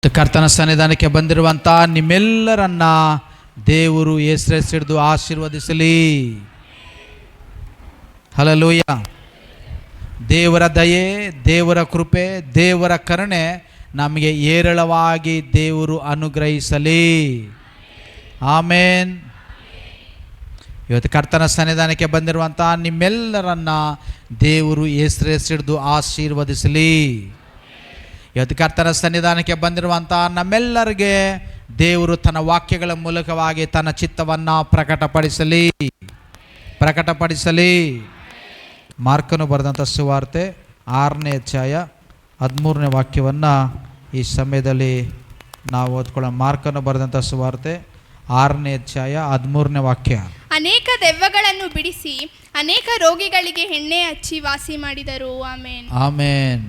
ಕರ್ತನ ಸನ್ನಿಧಾನಕ್ಕೆ ಬಂದಿರುವಂಥ ನಿಮ್ಮೆಲ್ಲರನ್ನ ದೇವರು ಹೆಸರಿಸಿಡಿದು ಆಶೀರ್ವದಿಸಲಿ. ಹಲ್ಲೆಲೂಯ. ದೇವರ ದಯೆ, ದೇವರ ಕೃಪೆ, ದೇವರ ಕರುಣೆ ನಮಗೆ ಹೇರಳವಾಗಿ ದೇವರು ಅನುಗ್ರಹಿಸಲಿ. ಆಮೇನ್. ಇವತ್ತು ಕರ್ತನ ಸನ್ನಿಧಾನಕ್ಕೆ ಬಂದಿರುವಂಥ ನಿಮ್ಮೆಲ್ಲರನ್ನ ದೇವರು ಹೆಸರಿಸಿಡಿದು ಆಶೀರ್ವದಿಸಲಿ. ಇವತ್ತು ಕರ್ತನ ಸನ್ನಿಧಾನಕ್ಕೆ ಬಂದಿರುವಂಥ ನಮ್ಮೆಲ್ಲರಿಗೆ ದೇವರು ತನ್ನ ವಾಕ್ಯಗಳ ಮೂಲಕವಾಗಿ ತನ್ನ ಚಿತ್ತವನ್ನು ಪ್ರಕಟಪಡಿಸಲಿ. ಮಾರ್ಕನು ಬರೆದಂಥ ಸುವಾರ್ತೆ 6ನೇ ಅಧ್ಯಾಯ 13ನೇ ವಾಕ್ಯವನ್ನು ಈ ಸಮಯದಲ್ಲಿ ನಾವು ಓದ್ಕೊಳ್ಳೋಣ. ಮಾರ್ಕನು ಬರೆದಂಥ ಸುವಾರ್ತೆ 6ನೇ ಅಧ್ಯಾಯ 13ನೇ ವಾಕ್ಯ. ಅನೇಕ ದೆವ್ವಗಳನ್ನು ಬಿಡಿಸಿ ಅನೇಕ ರೋಗಿಗಳಿಗೆ ಎಣ್ಣೆ ಹಚ್ಚಿ ವಾಸಿ ಮಾಡಿದರು. ಆಮೇನ್. ಆಮೇನ್.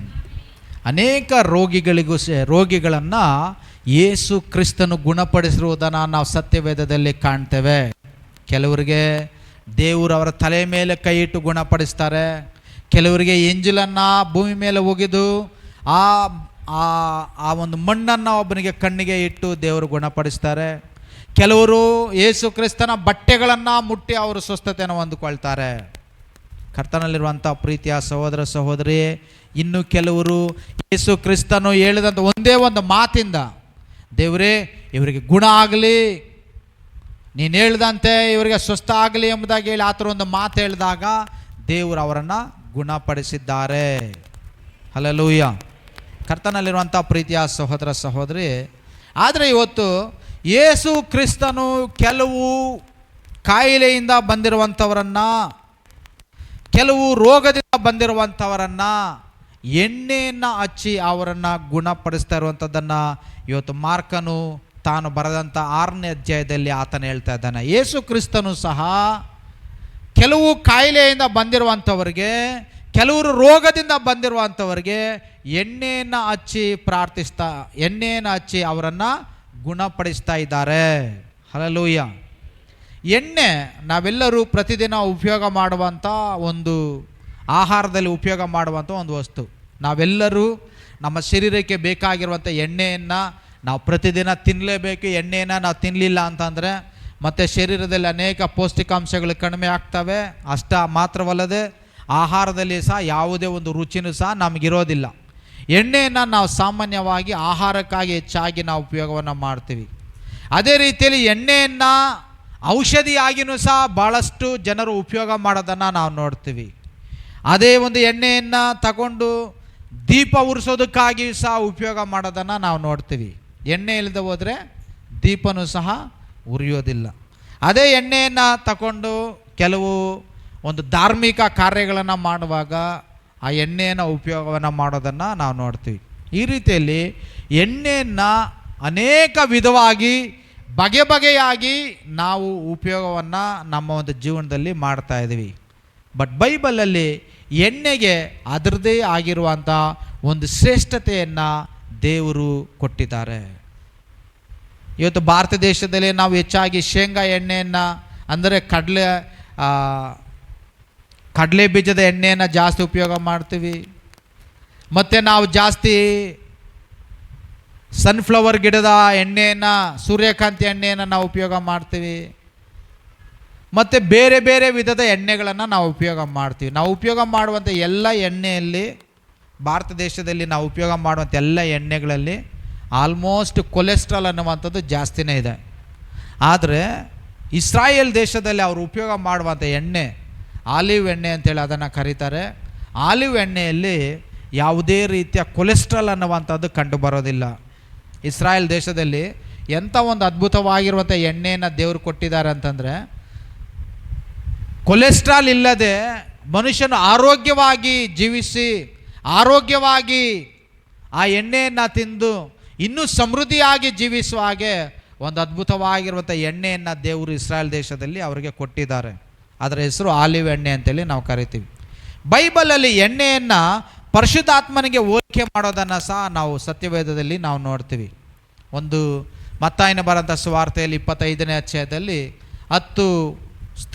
ಅನೇಕ ರೋಗಿಗಳನ್ನು ಯೇಸು ಕ್ರಿಸ್ತನು ಗುಣಪಡಿಸಿರುವುದನ್ನು ನಾವು ಸತ್ಯವೇದದಲ್ಲಿ ಕಾಣ್ತೇವೆ. ಕೆಲವರಿಗೆ ದೇವರು ಅವರ ತಲೆ ಮೇಲೆ ಕೈ ಇಟ್ಟು ಗುಣಪಡಿಸ್ತಾರೆ. ಕೆಲವರಿಗೆ ಎಂಜಲನ್ನು ಭೂಮಿ ಮೇಲೆ ಒಗೆದು ಆ ಒಂದು ಮಣ್ಣನ್ನು ಒಬ್ಬನಿಗೆ ಕಣ್ಣಿಗೆ ಇಟ್ಟು ದೇವರು ಗುಣಪಡಿಸ್ತಾರೆ. ಕೆಲವರು ಯೇಸು ಕ್ರಿಸ್ತನ ಬಟ್ಟೆಗಳನ್ನು ಮುಟ್ಟಿ ಅವರು ಸ್ವಸ್ಥತೆಯನ್ನು ಹೊಂದಿಕೊಳ್ತಾರೆ. ಕರ್ತನಲ್ಲಿರುವಂಥ ಪ್ರೀತಿಯ ಸಹೋದರ ಸಹೋದರಿ, ಇನ್ನು ಕೆಲವರು ಯೇಸು ಕ್ರಿಸ್ತನು ಹೇಳಿದಂಥ ಒಂದೇ ಒಂದು ಮಾತಿಂದ, ದೇವರೇ ಇವರಿಗೆ ಗುಣ ಆಗಲಿ, ನೀನು ಹೇಳ್ದಂತೆ ಇವರಿಗೆ ಸ್ವಸ್ಥ ಆಗಲಿ ಎಂಬುದಾಗಿ ಹೇಳಿ ಆ ಥರ ಒಂದು ಮಾತು ಹೇಳಿದಾಗ ದೇವರು ಅವರನ್ನು ಗುಣಪಡಿಸಿದ್ದಾರೆ. ಹಲ್ಲೆಲೂಯ. ಕರ್ತನಲ್ಲಿರುವಂಥ ಪ್ರೀತಿಯ ಸಹೋದರ ಸಹೋದರಿ, ಆದರೆ ಇವತ್ತು ಯೇಸು ಕ್ರಿಸ್ತನು ಕೆಲವು ಕಾಯಿಲೆಯಿಂದ ಬಂದಿರುವಂಥವರನ್ನು, ಕೆಲವು ರೋಗದಿಂದ ಬಂದಿರುವಂಥವರನ್ನು ಎಣ್ಣೆಯನ್ನು ಹಚ್ಚಿ ಅವರನ್ನು ಗುಣಪಡಿಸ್ತಾ ಇರುವಂಥದ್ದನ್ನು ಇವತ್ತು ಮಾರ್ಕನು ತಾನು ಬರೆದಂಥ 6ನೇ ಅಧ್ಯಾಯದಲ್ಲಿ ಆತನು ಹೇಳ್ತಾ ಇದ್ದಾನೆ. ಯೇಸು ಕ್ರಿಸ್ತನು ಸಹ ಕೆಲವು ಕಾಯಿಲೆಯಿಂದ ಬಂದಿರುವಂಥವರಿಗೆ, ಕೆಲವರು ರೋಗದಿಂದ ಬಂದಿರುವಂಥವರಿಗೆ ಎಣ್ಣೆಯನ್ನು ಹಚ್ಚಿ ಅವರನ್ನು ಗುಣಪಡಿಸ್ತಾ ಇದ್ದಾರೆ. ಹಲ್ಲೆಲೂಯ. ಎಣ್ಣೆ ನಾವೆಲ್ಲರೂ ಪ್ರತಿದಿನ ಉಪಯೋಗ ಮಾಡುವಂಥ ಒಂದು ಆಹಾರದಲ್ಲಿ ಉಪಯೋಗ ಮಾಡುವಂಥ ಒಂದು ವಸ್ತು. ನಾವೆಲ್ಲರೂ ನಮ್ಮ ಶರೀರಕ್ಕೆ ಬೇಕಾಗಿರುವಂಥ ಎಣ್ಣೆಯನ್ನು ನಾವು ಪ್ರತಿದಿನ ತಿನ್ನಲೇಬೇಕು. ಎಣ್ಣೆಯನ್ನು ನಾವು ತಿನ್ನಲಿಲ್ಲ ಅಂತಂದರೆ ಮತ್ತು ಶರೀರದಲ್ಲಿ ಅನೇಕ ಪೌಷ್ಟಿಕಾಂಶಗಳು ಕಡಿಮೆ ಆಗ್ತವೆ. ಅಷ್ಟ ಮಾತ್ರವಲ್ಲದೆ ಆಹಾರದಲ್ಲಿ ಸಹ ಯಾವುದೇ ಒಂದು ರುಚಿನೂ ಸಹ ನಮಗಿರೋದಿಲ್ಲ. ಎಣ್ಣೆಯನ್ನು ನಾವು ಸಾಮಾನ್ಯವಾಗಿ ಆಹಾರಕ್ಕಾಗಿ ಹೆಚ್ಚಾಗಿ ನಾವು ಉಪಯೋಗವನ್ನು ಮಾಡ್ತೀವಿ. ಅದೇ ರೀತಿಯಲ್ಲಿ ಎಣ್ಣೆಯನ್ನು ಔಷಧಿಯಾಗಿಯೂ ಸಹ ಭಾಳಷ್ಟು ಜನರು ಉಪಯೋಗ ಮಾಡೋದನ್ನು ನಾವು ನೋಡ್ತೀವಿ. ಅದೇ ಒಂದು ಎಣ್ಣೆಯನ್ನು ತಗೊಂಡು ದೀಪ ಉರಿಸೋದಕ್ಕಾಗಿ ಸಹ ಉಪಯೋಗ ಮಾಡೋದನ್ನು ನಾವು ನೋಡ್ತೀವಿ. ಎಣ್ಣೆ ಇಲ್ಲದೆ ಹೋದರೆ ದೀಪನೂ ಸಹ ಉರಿಯೋದಿಲ್ಲ. ಅದೇ ಎಣ್ಣೆಯನ್ನು ತಗೊಂಡು ಕೆಲವು ಒಂದು ಧಾರ್ಮಿಕ ಕಾರ್ಯಗಳನ್ನು ಮಾಡುವಾಗ ಆ ಎಣ್ಣೆಯನ್ನು ಉಪಯೋಗವನ್ನು ಮಾಡೋದನ್ನು ನಾವು ನೋಡ್ತೀವಿ. ಈ ರೀತಿಯಲ್ಲಿ ಎಣ್ಣೆಯನ್ನು ಅನೇಕ ವಿಧವಾಗಿ ಬಗೆಯಾಗಿ ನಾವು ಉಪಯೋಗವನ್ನು ನಮ್ಮ ಒಂದು ಜೀವನದಲ್ಲಿ ಮಾಡ್ತಾ ಇದ್ದೀವಿ. ಬಟ್ ಬೈಬಲಲ್ಲಿ ಎಣ್ಣೆಗೆ ಅದರದೇ ಆಗಿರುವಂಥ ಒಂದು ಶ್ರೇಷ್ಠತೆಯನ್ನು ದೇವರು ಕೊಟ್ಟಿದ್ದಾರೆ. ಇವತ್ತು ಭಾರತ ದೇಶದಲ್ಲಿ ನಾವು ಹೆಚ್ಚಾಗಿ ಶೇಂಗಾ ಎಣ್ಣೆಯನ್ನು, ಅಂದರೆ ಕಡಲೆ ಬೀಜದ ಎಣ್ಣೆಯನ್ನು ಜಾಸ್ತಿ ಉಪಯೋಗ ಮಾಡ್ತೀವಿ. ಮತ್ತು ನಾವು ಜಾಸ್ತಿ ಸನ್ಫ್ಲವರ್ ಗಿಡದ ಎಣ್ಣೆಯನ್ನು, ಸೂರ್ಯಕಾಂತಿ ಎಣ್ಣೆಯನ್ನು ನಾವು ಉಪಯೋಗ ಮಾಡ್ತೀವಿ. ಮತ್ತು ಬೇರೆ ಬೇರೆ ವಿಧದ ಎಣ್ಣೆಗಳನ್ನು ನಾವು ಉಪಯೋಗ ಮಾಡ್ತೀವಿ. ನಾವು ಉಪಯೋಗ ಮಾಡುವಂಥ ಎಲ್ಲ ಎಣ್ಣೆಯಲ್ಲಿ, ಭಾರತ ದೇಶದಲ್ಲಿ ನಾವು ಉಪಯೋಗ ಮಾಡುವಂಥ ಎಲ್ಲ ಎಣ್ಣೆಗಳಲ್ಲಿ ಆಲ್ಮೋಸ್ಟ್ ಕೊಲೆಸ್ಟ್ರಾಲ್ ಅನ್ನುವಂಥದ್ದು ಜಾಸ್ತಿನೇ ಇದೆ. ಆದರೆ ಇಸ್ರಾಯೇಲ್ ದೇಶದಲ್ಲಿ ಅವರು ಉಪಯೋಗ ಮಾಡುವಂಥ ಎಣ್ಣೆ ಆಲಿವ್ ಎಣ್ಣೆ ಅಂತೇಳಿ ಅದನ್ನು ಕರೀತಾರೆ. ಆಲಿವ್ ಎಣ್ಣೆಯಲ್ಲಿ ಯಾವುದೇ ರೀತಿಯ ಕೊಲೆಸ್ಟ್ರಾಲ್ ಅನ್ನುವಂಥದ್ದು ಕಂಡು ಬರೋದಿಲ್ಲ. ಇಸ್ರಾಯೇಲ್ ದೇಶದಲ್ಲಿ ಎಂಥ ಒಂದು ಅದ್ಭುತವಾಗಿರುವಂಥ ಎಣ್ಣೆಯನ್ನು ದೇವರು ಕೊಟ್ಟಿದ್ದಾರೆ ಅಂತಂದರೆ, ಕೊಲೆಸ್ಟ್ರಾಲ್ ಇಲ್ಲದೆ ಮನುಷ್ಯನು ಆರೋಗ್ಯವಾಗಿ ಜೀವಿಸಿ, ಆರೋಗ್ಯವಾಗಿ ಆ ಎಣ್ಣೆಯನ್ನು ತಿಂದು ಇನ್ನೂ ಸಮೃದ್ಧಿಯಾಗಿ ಜೀವಿಸುವ ಹಾಗೆ ಒಂದು ಅದ್ಭುತವಾಗಿರುವಂಥ ಎಣ್ಣೆಯನ್ನು ದೇವರು ಇಸ್ರಾಯೇಲ್ ದೇಶದಲ್ಲಿ ಅವರಿಗೆ ಕೊಟ್ಟಿದ್ದಾರೆ. ಅದರ ಹೆಸರು ಆಲಿವ್ ಎಣ್ಣೆ ಅಂತೇಳಿ ನಾವು ಕರಿತೀವಿ. ಬೈಬಲಲ್ಲಿ ಎಣ್ಣೆಯನ್ನು ಪರಿಶುದ್ಧಾತ್ಮನಿಗೆ ಹೋಲಿಕೆ ಮಾಡೋದನ್ನು ಸಹ ನಾವು ಸತ್ಯವೇದದಲ್ಲಿ ನಾವು ನೋಡ್ತೀವಿ. ಒಂದು ಮತ್ತಾಯನ ಬರೆದಂಥ ಸುವಾರ್ತೆಯಲ್ಲಿ 25ನೇ ಅಧ್ಯಾಯದಲ್ಲಿ 10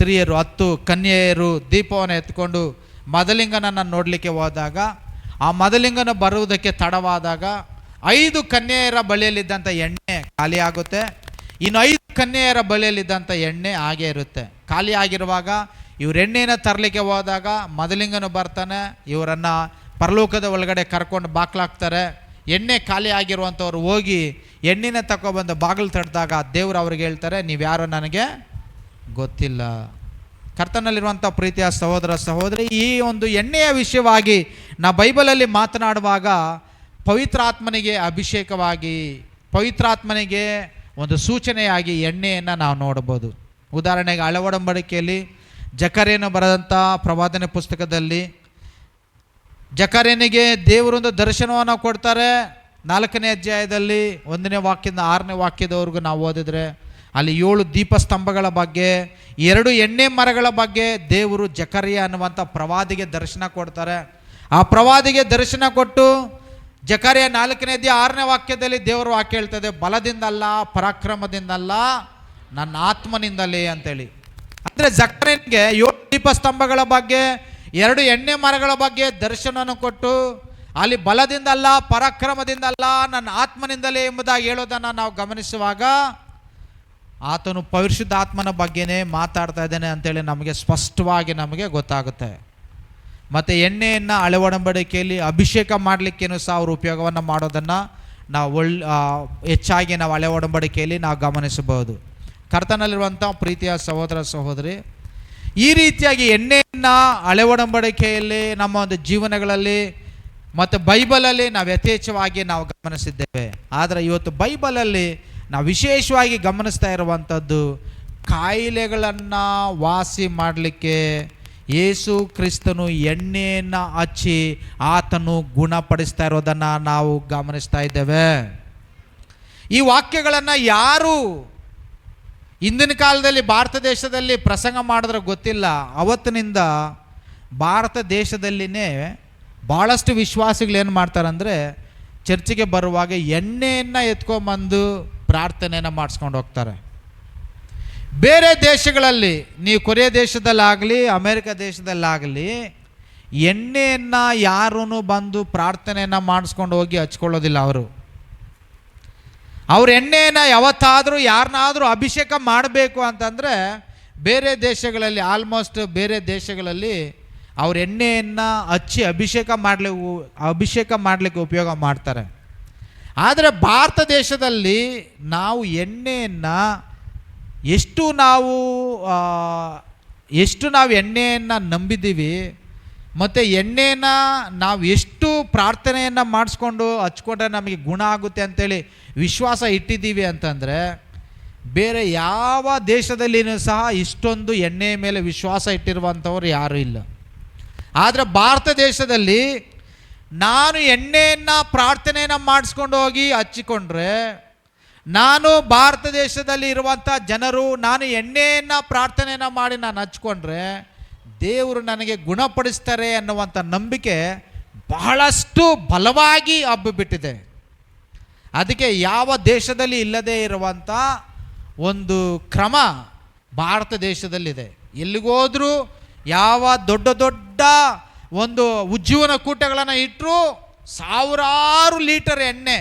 ಕನ್ಯೆಯರು ದೀಪವನ್ನು ಎತ್ಕೊಂಡು ಮದಲಿಂಗನನ್ನು ನೋಡಲಿಕ್ಕೆ ಹೋದಾಗ, ಆ ಮದಲಿಂಗನ ಬರುವುದಕ್ಕೆ ತಡವಾದಾಗ 5 ಕನ್ಯೆಯರ ಬಳಿಯಲ್ಲಿದ್ದಂಥ ಎಣ್ಣೆ ಖಾಲಿ ಆಗುತ್ತೆ. ಇನ್ನು 5 ಕನ್ಯೆಯರ ಬಳಿಯಲ್ಲಿದ್ದಂಥ ಎಣ್ಣೆ ಹಾಗೆ ಇರುತ್ತೆ. ಖಾಲಿ ಆಗಿರುವಾಗ ಇವ್ರು ಎಣ್ಣೆನ ತರಲಿಕ್ಕೆ ಹೋದಾಗ ಮೊದಲಿಂಗನು ಬರ್ತಾನೆ, ಇವರನ್ನು ಪರಲೋಕದ ಒಳಗಡೆ ಕರ್ಕೊಂಡು ಬಾಕ್ಲಾಗ್ತಾರೆ. ಎಣ್ಣೆ ಖಾಲಿ ಆಗಿರುವಂಥವ್ರು ಹೋಗಿ ಎಣ್ಣೆನ ತಗೊಬಂದು ಬಾಗಿಲು ತಟ್ಟಿದಾಗ ದೇವರು ಅವ್ರಿಗೆ ಹೇಳ್ತಾರೆ, ನೀವು ಯಾರು ನನಗೆ ಗೊತ್ತಿಲ್ಲ. ಕರ್ತನಲ್ಲಿರುವಂಥ ಪ್ರೀತಿಯ ಸಹೋದರ ಸಹೋದರಿ, ಈ ಒಂದು ಎಣ್ಣೆಯ ವಿಷಯವಾಗಿ ನಾ ಬೈಬಲಲ್ಲಿ ಮಾತನಾಡುವಾಗ ಪವಿತ್ರಾತ್ಮನಿಗೆ ಅಭಿಷೇಕವಾಗಿ, ಪವಿತ್ರಾತ್ಮನಿಗೆ ಒಂದು ಸೂಚನೆಯಾಗಿ ಎಣ್ಣೆಯನ್ನು ನಾವು ನೋಡ್ಬೋದು. ಉದಾಹರಣೆಗೆ ಹಳೆ ಒಡಂಬಡಿಕೆಯಲ್ಲಿ ಜಕರ್ಯನು ಬರೆದಂಥ ಪ್ರವಾದನೆ ಪುಸ್ತಕದಲ್ಲಿ ಜಕರ್ಯನಿಗೆ ದೇವರೊಂದು ದರ್ಶನವನ್ನು ಕೊಡ್ತಾರೆ. 4ನೇ ಅಧ್ಯಾಯದಲ್ಲಿ 1ನೇ ವಾಕ್ಯದಿಂದ 6ನೇ ವಾಕ್ಯದವರೆಗೂ ನಾವು ಓದಿದ್ರೆ ಅಲ್ಲಿ 7 ದೀಪಸ್ತಂಭಗಳ ಬಗ್ಗೆ, 2 ಎಣ್ಣೆ ಮರಗಳ ಬಗ್ಗೆ ದೇವರು ಜಕರ್ಯ ಅನ್ನುವಂಥ ಪ್ರವಾದಿಗೆ ದರ್ಶನ ಕೊಡ್ತಾರೆ. ಆ ಪ್ರವಾದಿಗೆ ದರ್ಶನ ಕೊಟ್ಟು ಜಕರ್ಯ 4ನೇ ಅಧ್ಯಾಯ 6ನೇ ವಾಕ್ಯದಲ್ಲಿ ದೇವರು ವಾಕ್ಯ ಹೇಳ್ತದೆ, ಬಲದಿಂದಲ್ಲ ಪರಾಕ್ರಮದಿಂದಲ್ಲ ನನ್ನ ಆತ್ಮನಿಂದಲೇ ಅಂತೇಳಿ. ಅಂದರೆ ಜಕರ್ಯನಿಗೆ 7 ದೀಪಸ್ತಂಭಗಳ ಬಗ್ಗೆ, 2 ಎಣ್ಣೆ ಮರಗಳ ಬಗ್ಗೆ ದರ್ಶನವನ್ನು ಕೊಟ್ಟು ಅಲ್ಲಿ ಬಲದಿಂದಲ್ಲ ಪರಾಕ್ರಮದಿಂದಲ್ಲ ನನ್ನ ಆತ್ಮನಿಂದಲೇ ಎಂಬುದಾಗಿ ಹೇಳೋದನ್ನು ನಾವು ಗಮನಿಸುವಾಗ ಆತನು ಪರಿಶುದ್ಧ ಆತ್ಮನ ಬಗ್ಗೆನೇ ಮಾತಾಡ್ತಾ ಇದ್ದಾನೆ ಅಂತೇಳಿ ನಮಗೆ ಸ್ಪಷ್ಟವಾಗಿ ನಮಗೆ ಗೊತ್ತಾಗುತ್ತೆ. ಮತ್ತು ಎಣ್ಣೆಯನ್ನು ಹಳೆ ಒಡಂಬಡಿಕೆಯಲ್ಲಿ ಅಭಿಷೇಕ ಮಾಡಲಿಕ್ಕೇನು ಸಹ ಅವರು ಉಪಯೋಗವನ್ನು ಮಾಡೋದನ್ನು ನಾವು ಹೆಚ್ಚಾಗಿ ನಾವು ಹಳೆ ಒಡಂಬಡಿಕೆಯಲ್ಲಿ ನಾವು ಗಮನಿಸಬಹುದು. ಕರ್ತನಲ್ಲಿರುವಂಥ ಪ್ರೀತಿಯ ಸಹೋದರ ಸಹೋದರಿ, ಈ ರೀತಿಯಾಗಿ ಎಣ್ಣೆಯನ್ನು ಹಳೆ ಒಡಂಬಡಿಕೆಯಲ್ಲಿ ನಮ್ಮ ಒಂದು ಜೀವನಗಳಲ್ಲಿ ಮತ್ತು ಬೈಬಲಲ್ಲಿ ನಾವು ಯಥೇಚ್ಛವಾಗಿ ನಾವು ಗಮನಿಸಿದ್ದೇವೆ. ಆದರೆ ಇವತ್ತು ಬೈಬಲಲ್ಲಿ ನಾವು ವಿಶೇಷವಾಗಿ ಗಮನಿಸ್ತಾ ಇರುವಂಥದ್ದು ಕಾಯಿಲೆಗಳನ್ನು ವಾಸಿ ಮಾಡಲಿಕ್ಕೆ ಯೇಸು ಕ್ರಿಸ್ತನು ಎಣ್ಣೆಯನ್ನು ಹಚ್ಚಿ ಆತನು ಗುಣಪಡಿಸ್ತಾ ಇರೋದನ್ನು ನಾವು ಗಮನಿಸ್ತಾ ಇದ್ದೇವೆ. ಈ ವಾಕ್ಯಗಳನ್ನು ಯಾರು ಇಂದಿನ ಕಾಲದಲ್ಲಿ ಭಾರತ ದೇಶದಲ್ಲಿ ಪ್ರಸಂಗ ಮಾಡಿದ್ರೆ ಗೊತ್ತಿಲ್ಲ. ಅವತ್ತಿನಿಂದ ಭಾರತ ದೇಶದಲ್ಲಿನೇ ಭಾಳಷ್ಟು ವಿಶ್ವಾಸಿಗಳು ಏನು ಮಾಡ್ತಾರಂದರೆ ಚರ್ಚಿಗೆ ಬರುವಾಗ ಎಣ್ಣೆಯನ್ನು ಎತ್ಕೊಂಬಂದು ಪ್ರಾರ್ಥನೆಯನ್ನು ಮಾಡಿಸ್ಕೊಂಡು ಹೋಗ್ತಾರೆ. ಬೇರೆ ದೇಶಗಳಲ್ಲಿ, ನೀವು ಕೊರಿಯಾ ದೇಶದಲ್ಲಾಗಲಿ ಅಮೇರಿಕ ದೇಶದಲ್ಲಾಗಲಿ ಎಣ್ಣೆಯನ್ನು ಯಾರೂ ಬಂದು ಪ್ರಾರ್ಥನೆಯನ್ನು ಮಾಡಿಸ್ಕೊಂಡು ಹೋಗಿ ಹಚ್ಕೊಳ್ಳೋದಿಲ್ಲ. ಅವ್ರ ಎಣ್ಣೆಯನ್ನು ಯಾವತ್ತಾದರೂ ಯಾರನ್ನಾದರೂ ಅಭಿಷೇಕ ಮಾಡಬೇಕು ಅಂತಂದರೆ ಬೇರೆ ದೇಶಗಳಲ್ಲಿ, ಆಲ್ಮೋಸ್ಟ್ ಬೇರೆ ದೇಶಗಳಲ್ಲಿ ಅವ್ರ ಎಣ್ಣೆಯನ್ನು ಹಚ್ಚಿ ಅಭಿಷೇಕ ಮಾಡಲಿಕ್ಕೆ ಉಪಯೋಗ ಮಾಡ್ತಾರೆ. ಆದರೆ ಭಾರತ ದೇಶದಲ್ಲಿ ನಾವು ಎಣ್ಣೆಯನ್ನು ಎಷ್ಟು ನಾವು ಎಣ್ಣೆಯನ್ನು ನಂಬಿದ್ದೀವಿ ಮತ್ತು ಎಣ್ಣೆನ ನಾವು ಎಷ್ಟು ಪ್ರಾರ್ಥನೆಯನ್ನು ಮಾಡಿಸ್ಕೊಂಡು ಹಚ್ಕೊಂಡ್ರೆ ನಮಗೆ ಗುಣ ಆಗುತ್ತೆ ಅಂತೇಳಿ ವಿಶ್ವಾಸ ಇಟ್ಟಿದ್ದೀವಿ ಅಂತಂದರೆ ಬೇರೆ ಯಾವ ದೇಶದಲ್ಲಿಯೂ ಸಹ ಇಷ್ಟೊಂದು ಎಣ್ಣೆಯ ಮೇಲೆ ವಿಶ್ವಾಸ ಇಟ್ಟಿರುವಂಥವ್ರು ಯಾರೂ ಇಲ್ಲ. ಆದರೆ ಭಾರತ ದೇಶದಲ್ಲಿ ನಾನು ಎಣ್ಣೆಯನ್ನು ಪ್ರಾರ್ಥನೆಯನ್ನು ಮಾಡಿಸ್ಕೊಂಡು ಹೋಗಿ ಹಚ್ಚಿಕೊಂಡ್ರೆ, ನಾನು ಭಾರತ ದೇಶದಲ್ಲಿ ಇರುವಂಥ ಜನರು ನಾನು ಎಣ್ಣೆಯನ್ನು ಪ್ರಾರ್ಥನೆಯನ್ನು ಮಾಡಿ ನಾನು ಹಚ್ಕೊಂಡ್ರೆ ದೇವರು ನನಗೆ ಗುಣಪಡಿಸ್ತಾರೆ ಅನ್ನುವಂಥ ನಂಬಿಕೆ ಬಹಳಷ್ಟು ಬಲವಾಗಿ ಹಬ್ಬಿಬಿಟ್ಟಿದೆ. ಅದಕ್ಕೆ ಯಾವ ದೇಶದಲ್ಲಿ ಇಲ್ಲದೇ ಇರುವಂಥ ಒಂದು ಕ್ರಮ ಭಾರತ ದೇಶದಲ್ಲಿದೆ. ಎಲ್ಲಿಗೋದ್ರೂ ಯಾವ ದೊಡ್ಡ ದೊಡ್ಡ ಒಂದು ಉಜ್ಜೀವನ ಕೂಟಗಳನ್ನು ಇಟ್ಟರೂ ಸಾವಿರಾರು ಲೀಟರ್ ಎಣ್ಣೆ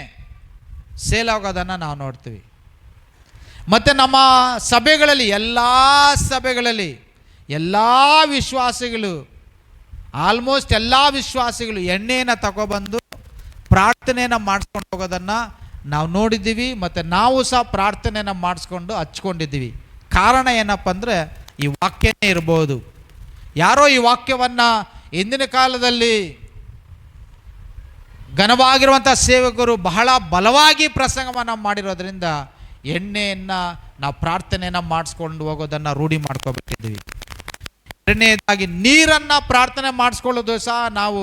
ಸೇಲ್ ಆಗೋದನ್ನು ನಾವು ನೋಡ್ತೀವಿ. ಮತ್ತು ನಮ್ಮ ಸಭೆಗಳಲ್ಲಿ, ಎಲ್ಲ ಸಭೆಗಳಲ್ಲಿ ಎಲ್ಲ ವಿಶ್ವಾಸಿಗಳು, ಆಲ್ಮೋಸ್ಟ್ ಎಲ್ಲ ವಿಶ್ವಾಸಿಗಳು ಎಣ್ಣೆಯನ್ನು ತಗೊಬಂದು ಪ್ರಾರ್ಥನೆಯನ್ನು ಮಾಡಿಸ್ಕೊಂಡು ಹೋಗೋದನ್ನು ನಾವು ನೋಡಿದ್ದೀವಿ. ಮತ್ತು ನಾವು ಸಹ ಪ್ರಾರ್ಥನೆಯನ್ನು ಮಾಡಿಸ್ಕೊಂಡು ಹಚ್ಕೊಂಡಿದ್ದೀವಿ. ಕಾರಣ ಏನಪ್ಪ ಅಂದರೆ ಈ ವಾಕ್ಯನೇ ಇರ್ಬೋದು. ಯಾರೋ ಈ ವಾಕ್ಯವನ್ನು ಇಂದಿನ ಕಾಲದಲ್ಲಿ ಘನವಾಗಿರುವಂಥ ಸೇವಕರು ಬಹಳ ಬಲವಾಗಿ ಪ್ರಸಂಗವನ್ನು ಮಾಡಿರೋದ್ರಿಂದ ಎಣ್ಣೆಯನ್ನು ನಾವು ಪ್ರಾರ್ಥನೆಯನ್ನು ಮಾಡಿಸ್ಕೊಂಡು ಹೋಗೋದನ್ನು ರೂಢಿ ಮಾಡ್ಕೊಬಿಟ್ಟಿದ್ದೀವಿ. ಎರಡನೇದಾಗಿ ನೀರನ್ನು ಪ್ರಾರ್ಥನೆ ಮಾಡಿಸ್ಕೊಳ್ಳೋದು ಸಹ ನಾವು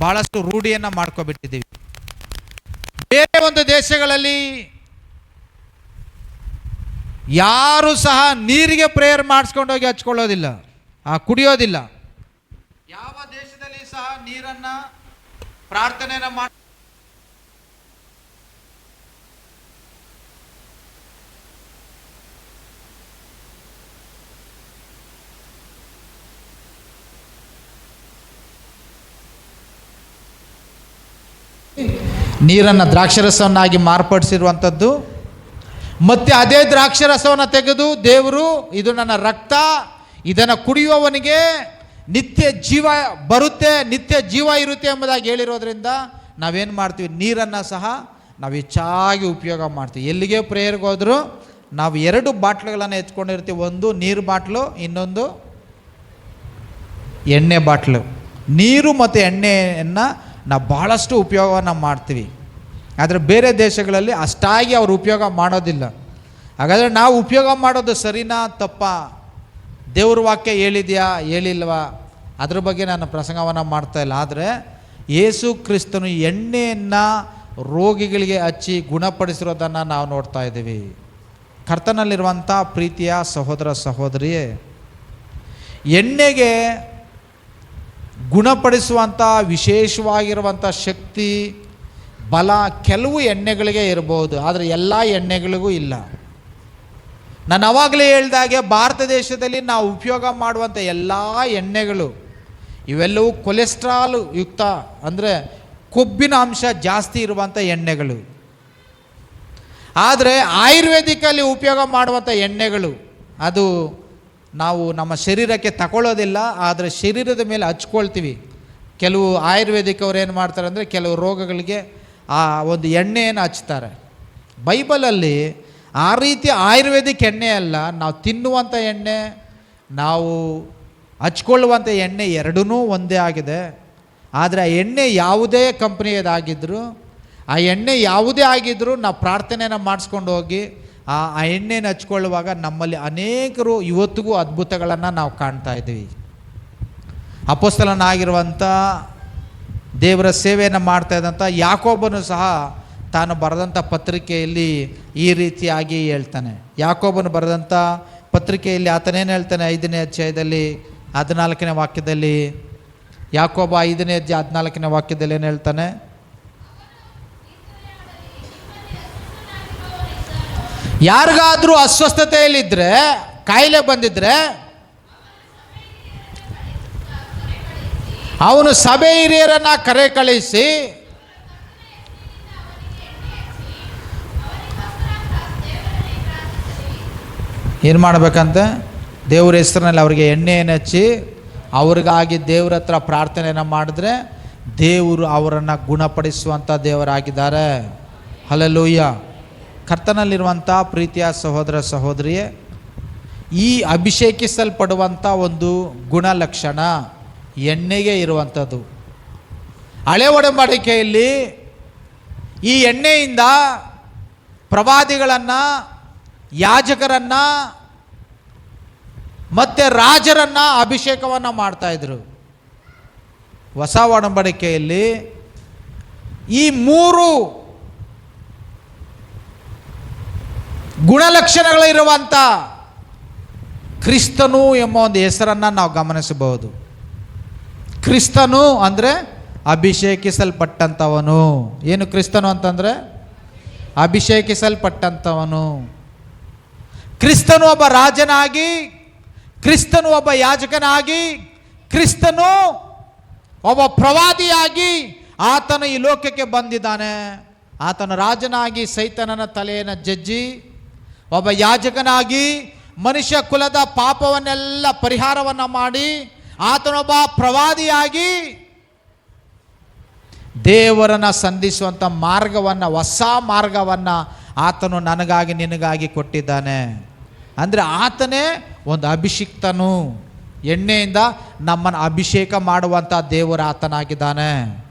ಭಾಳಷ್ಟು ರೂಢಿಯನ್ನು ಮಾಡ್ಕೊಬಿಟ್ಟಿದ್ದೀವಿ. ಬೇರೆ ಒಂದು ದೇಶಗಳಲ್ಲಿ ಯಾರು ಸಹ ನೀರಿಗೆ ಪ್ರೇಯರ್ ಮಾಡಿಸ್ಕೊಂಡು ಹೋಗಿ ಹಚ್ಕೊಳ್ಳೋದಿಲ್ಲ, ಕುಡಿಯೋದಿಲ್ಲ. ಯಾವ ದೇಶದಲ್ಲಿ ಸಹ ನೀರನ್ನು ಪ್ರಾರ್ಥನೆಯನ್ನು ಮಾಡಿ ನೀರನ್ನು ದ್ರಾಕ್ಷರಸವನ್ನಾಗಿ ಮಾರ್ಪಡಿಸಿರುವಂಥದ್ದು. ಮತ್ತು ಅದೇ ದ್ರಾಕ್ಷರಸವನ್ನು ತೆಗೆದು ದೇವರು, ಇದು ನನ್ನ ರಕ್ತ, ಇದನ್ನು ಕುಡಿಯುವವನಿಗೆ ನಿತ್ಯ ಜೀವ ಬರುತ್ತೆ, ನಿತ್ಯ ಜೀವ ಇರುತ್ತೆ ಎಂಬುದಾಗಿ ಹೇಳಿರೋದ್ರಿಂದ ನಾವೇನು ಮಾಡ್ತೀವಿ, ನೀರನ್ನು ಸಹ ನಾವು ಹೆಚ್ಚಾಗಿ ಉಪಯೋಗ ಮಾಡ್ತೀವಿ. ಎಲ್ಲಿಗೆ ಪ್ರೇಯರ್ಗೆ ಹೋದರೂ ನಾವು 2 ಬಾಟ್ಲುಗಳನ್ನು ಎತ್ಕೊಂಡಿರ್ತೀವಿ. ಒಂದು ನೀರು ಬಾಟ್ಲು, ಇನ್ನೊಂದು ಎಣ್ಣೆ ಬಾಟ್ಲು. ನೀರು ಮತ್ತು ಎಣ್ಣೆಯನ್ನು ನಾವು ಭಾಳಷ್ಟು ಉಪಯೋಗವನ್ನು ಮಾಡ್ತೀವಿ. ಆದರೆ ಬೇರೆ ದೇಶಗಳಲ್ಲಿ ಅಷ್ಟಾಗಿ ಅವರು ಉಪಯೋಗ ಮಾಡೋದಿಲ್ಲ. ಹಾಗಾದರೆ ನಾವು ಉಪಯೋಗ ಮಾಡೋದು ಸರಿನಾ ತಪ್ಪಾ? ದೇವ್ರ ವಾಕ್ಯ ಹೇಳಿದೆಯಾ ಹೇಳಿಲ್ವಾ ಅದ್ರ ಬಗ್ಗೆ ನಾನು ಪ್ರಸಂಗವನ್ನು ಮಾಡ್ತಾಯಿಲ್ಲ. ಆದರೆ ಯೇಸು ಕ್ರಿಸ್ತನು ಎಣ್ಣೆಯನ್ನು ರೋಗಿಗಳಿಗೆ ಹಚ್ಚಿ ಗುಣಪಡಿಸಿರೋದನ್ನು ನಾವು ನೋಡ್ತಾ ಇದ್ದೀವಿ. ಕರ್ತನಲ್ಲಿರುವಂಥ ಪ್ರೀತಿಯ ಸಹೋದರ ಸಹೋದರಿಯೇ, ಎಣ್ಣೆಗೆ ಗುಣಪಡಿಸುವಂಥ ವಿಶೇಷವಾಗಿರುವಂಥ ಶಕ್ತಿ, ಬಲ ಕೆಲವು ಎಣ್ಣೆಗಳಿಗೆ ಇರ್ಬೋದು, ಆದರೆ ಎಲ್ಲ ಎಣ್ಣೆಗಳಿಗೂ ಇಲ್ಲ. ನಾನು ಅವಾಗಲೇ ಹೇಳಿದಾಗೆ ಭಾರತ ದೇಶದಲ್ಲಿ ನಾವು ಉಪಯೋಗ ಮಾಡುವಂಥ ಎಲ್ಲ ಎಣ್ಣೆಗಳು ಇವೆಲ್ಲವೂ ಕೊಲೆಸ್ಟ್ರಾಲ್ ಯುಕ್ತ, ಅಂದರೆ ಕೊಬ್ಬಿನ ಅಂಶ ಜಾಸ್ತಿ ಇರುವಂಥ ಎಣ್ಣೆಗಳು. ಆದರೆ ಆಯುರ್ವೇದಿಕಲ್ಲಿ ಉಪಯೋಗ ಮಾಡುವಂಥ ಎಣ್ಣೆಗಳು ಅದು ನಾವು ನಮ್ಮ ಶರೀರಕ್ಕೆ ತಗೊಳ್ಳೋದಿಲ್ಲ, ಆದರೆ ಶರೀರದ ಮೇಲೆ ಹಚ್ಕೊಳ್ತೀವಿ. ಕೆಲವು ಆಯುರ್ವೇದಿಕವ್ರು ಏನು ಮಾಡ್ತಾರೆ ಅಂದರೆ ಕೆಲವು ರೋಗಗಳಿಗೆ ಆ ಒಂದು ಎಣ್ಣೆಯನ್ನು ಹಚ್ತಾರೆ. ಬೈಬಲಲ್ಲಿ ಆ ರೀತಿ ಆಯುರ್ವೇದಿಕ್ ಎಣ್ಣೆ ಅಲ್ಲ, ನಾವು ತಿನ್ನುವಂಥ ಎಣ್ಣೆ, ನಾವು ಹಚ್ಕೊಳ್ಳುವಂಥ ಎಣ್ಣೆ ಎರಡೂ ಒಂದೇ ಆಗಿದೆ. ಆದರೆ ಆ ಎಣ್ಣೆ ಯಾವುದೇ ಕಂಪ್ನಿಯದಾಗಿದ್ದರೂ, ಆ ಎಣ್ಣೆ ಯಾವುದೇ ಆಗಿದ್ದರೂ ನಾವು ಪ್ರಾರ್ಥನೆಯನ್ನು ಮಾಡಿಸ್ಕೊಂಡು ಹೋಗಿ ಆ ಎಣ್ಣೆನ ಹಚ್ಕೊಳ್ಳುವಾಗ ನಮ್ಮಲ್ಲಿ ಅನೇಕರು ಇವತ್ತಿಗೂ ಅದ್ಭುತಗಳನ್ನು ನಾವು ಕಾಣ್ತಾ ಇದ್ದೀವಿ. ಅಪೊಸ್ತಲನಾಗಿರುವಂಥ ದೇವರ ಸೇವೆಯನ್ನು ಮಾಡ್ತಾ ಇದ್ದಂಥ ಯಾಕೋಬನು ಸಹ ತಾನು ಬರೆದಂಥ ಪತ್ರಿಕೆಯಲ್ಲಿ ಈ ರೀತಿಯಾಗಿ ಹೇಳ್ತಾನೆ. ಯಾಕೋಬನು ಬರೆದಂಥ ಪತ್ರಿಕೆಯಲ್ಲಿ ಆತನೇನು ಹೇಳ್ತಾನೆ, 5ನೇ ಅಧ್ಯಾಯದಲ್ಲಿ 14ನೇ ವಾಕ್ಯದಲ್ಲಿ, ಯಾಕೋಬ 5ನೇ ಅಧ್ಯಾಯ 14ನೇ ವಾಕ್ಯದಲ್ಲಿ ಏನು ಹೇಳ್ತಾನೆ, ಯಾರಿಗಾದರೂ ಅಸ್ವಸ್ಥತೆಯಲ್ಲಿದ್ದರೆ, ಕಾಯಿಲೆ ಬಂದಿದ್ದರೆ ಅವನು ಸಭೆ ಹಿರಿಯರನ್ನು ಕರೆ ಕಳಿಸಿ ಏನು ಮಾಡಬೇಕಂತೆ, ದೇವ್ರ ಹೆಸರಿನಲ್ಲಿ ಅವರಿಗೆ ಎಣ್ಣೆಯನ್ನು ಹಚ್ಚಿ ಅವ್ರಿಗಾಗಿ ದೇವ್ರ ಹತ್ರ ಪ್ರಾರ್ಥನೆಯನ್ನು ಮಾಡಿದ್ರೆ ದೇವರು ಅವರನ್ನು ಗುಣಪಡಿಸುವಂಥ ದೇವರಾಗಿದ್ದಾರೆ. ಹಲ್ಲೆಲೂಯ. ಕರ್ತನಲ್ಲಿರುವಂಥ ಪ್ರೀತಿಯ ಸಹೋದರ ಸಹೋದರಿಯೇ, ಈ ಅಭಿಷೇಕಿಸಲ್ಪಡುವಂಥ ಒಂದು ಗುಣಲಕ್ಷಣ ಎಣ್ಣೆಗೆ ಇರುವಂಥದ್ದು. ಹಳೆ ಒಡಂಬಡಿಕೆಯಲ್ಲಿ ಈ ಎಣ್ಣೆಯಿಂದ ಪ್ರವಾದಿಗಳನ್ನು, ಯಾಜಕರನ್ನು ಮತ್ತು ರಾಜರನ್ನು ಅಭಿಷೇಕವನ್ನು ಮಾಡ್ತಾಯಿದ್ರು. ಹೊಸ ಒಡಂಬಡಿಕೆಯಲ್ಲಿ ಈ 3 ಗುಣಲಕ್ಷಣಗಳಿರುವಂಥ ಕ್ರಿಸ್ತನು ಎಂಬ ಒಂದು ಹೆಸರನ್ನು ನಾವು ಗಮನಿಸಬಹುದು. ಕ್ರಿಸ್ತನು ಅಂದರೆ ಅಭಿಷೇಕಿಸಲ್ಪಟ್ಟಂಥವನು. ಏನು ಕ್ರಿಸ್ತನು ಅಂತಂದರೆ ಅಭಿಷೇಕಿಸಲ್ಪಟ್ಟಂಥವನು. ಕ್ರಿಸ್ತನು ಒಬ್ಬ ರಾಜನಾಗಿ, ಕ್ರಿಸ್ತನು ಒಬ್ಬ ಯಾಜಕನಾಗಿ, ಕ್ರಿಸ್ತನು ಒಬ್ಬ ಪ್ರವಾದಿಯಾಗಿ ಆತನು ಈ ಲೋಕಕ್ಕೆ ಬಂದಿದ್ದಾನೆ. ಆತನು ರಾಜನಾಗಿ ಸೈತಾನನ ತಲೆಯನ್ನು ಜಜ್ಜಿ, ಒಬ್ಬ ಯಾಜಕನಾಗಿ ಮನುಷ್ಯ ಕುಲದ ಪಾಪವನ್ನೆಲ್ಲ ಪರಿಹಾರವನ್ನು ಮಾಡಿ, ಆತನೊಬ್ಬ ಪ್ರವಾದಿಯಾಗಿ ದೇವರನ್ನು ಸಂಧಿಸುವಂಥ ಮಾರ್ಗವನ್ನು, ಹೊಸ ಮಾರ್ಗವನ್ನು ಆತನು ನನಗಾಗಿ ನಿನಗಾಗಿ ಕೊಟ್ಟಿದ್ದಾನೆ. ಅಂದರೆ ಆತನೇ ಒಂದು ಅಭಿಷಿಕ್ತನು. ಎಣ್ಣೆಯಿಂದ ನಮ್ಮನ್ನು ಅಭಿಷೇಕ ಮಾಡುವಂಥ ದೇವರ ಆತನಾಗಿದ್ದಾನೆ.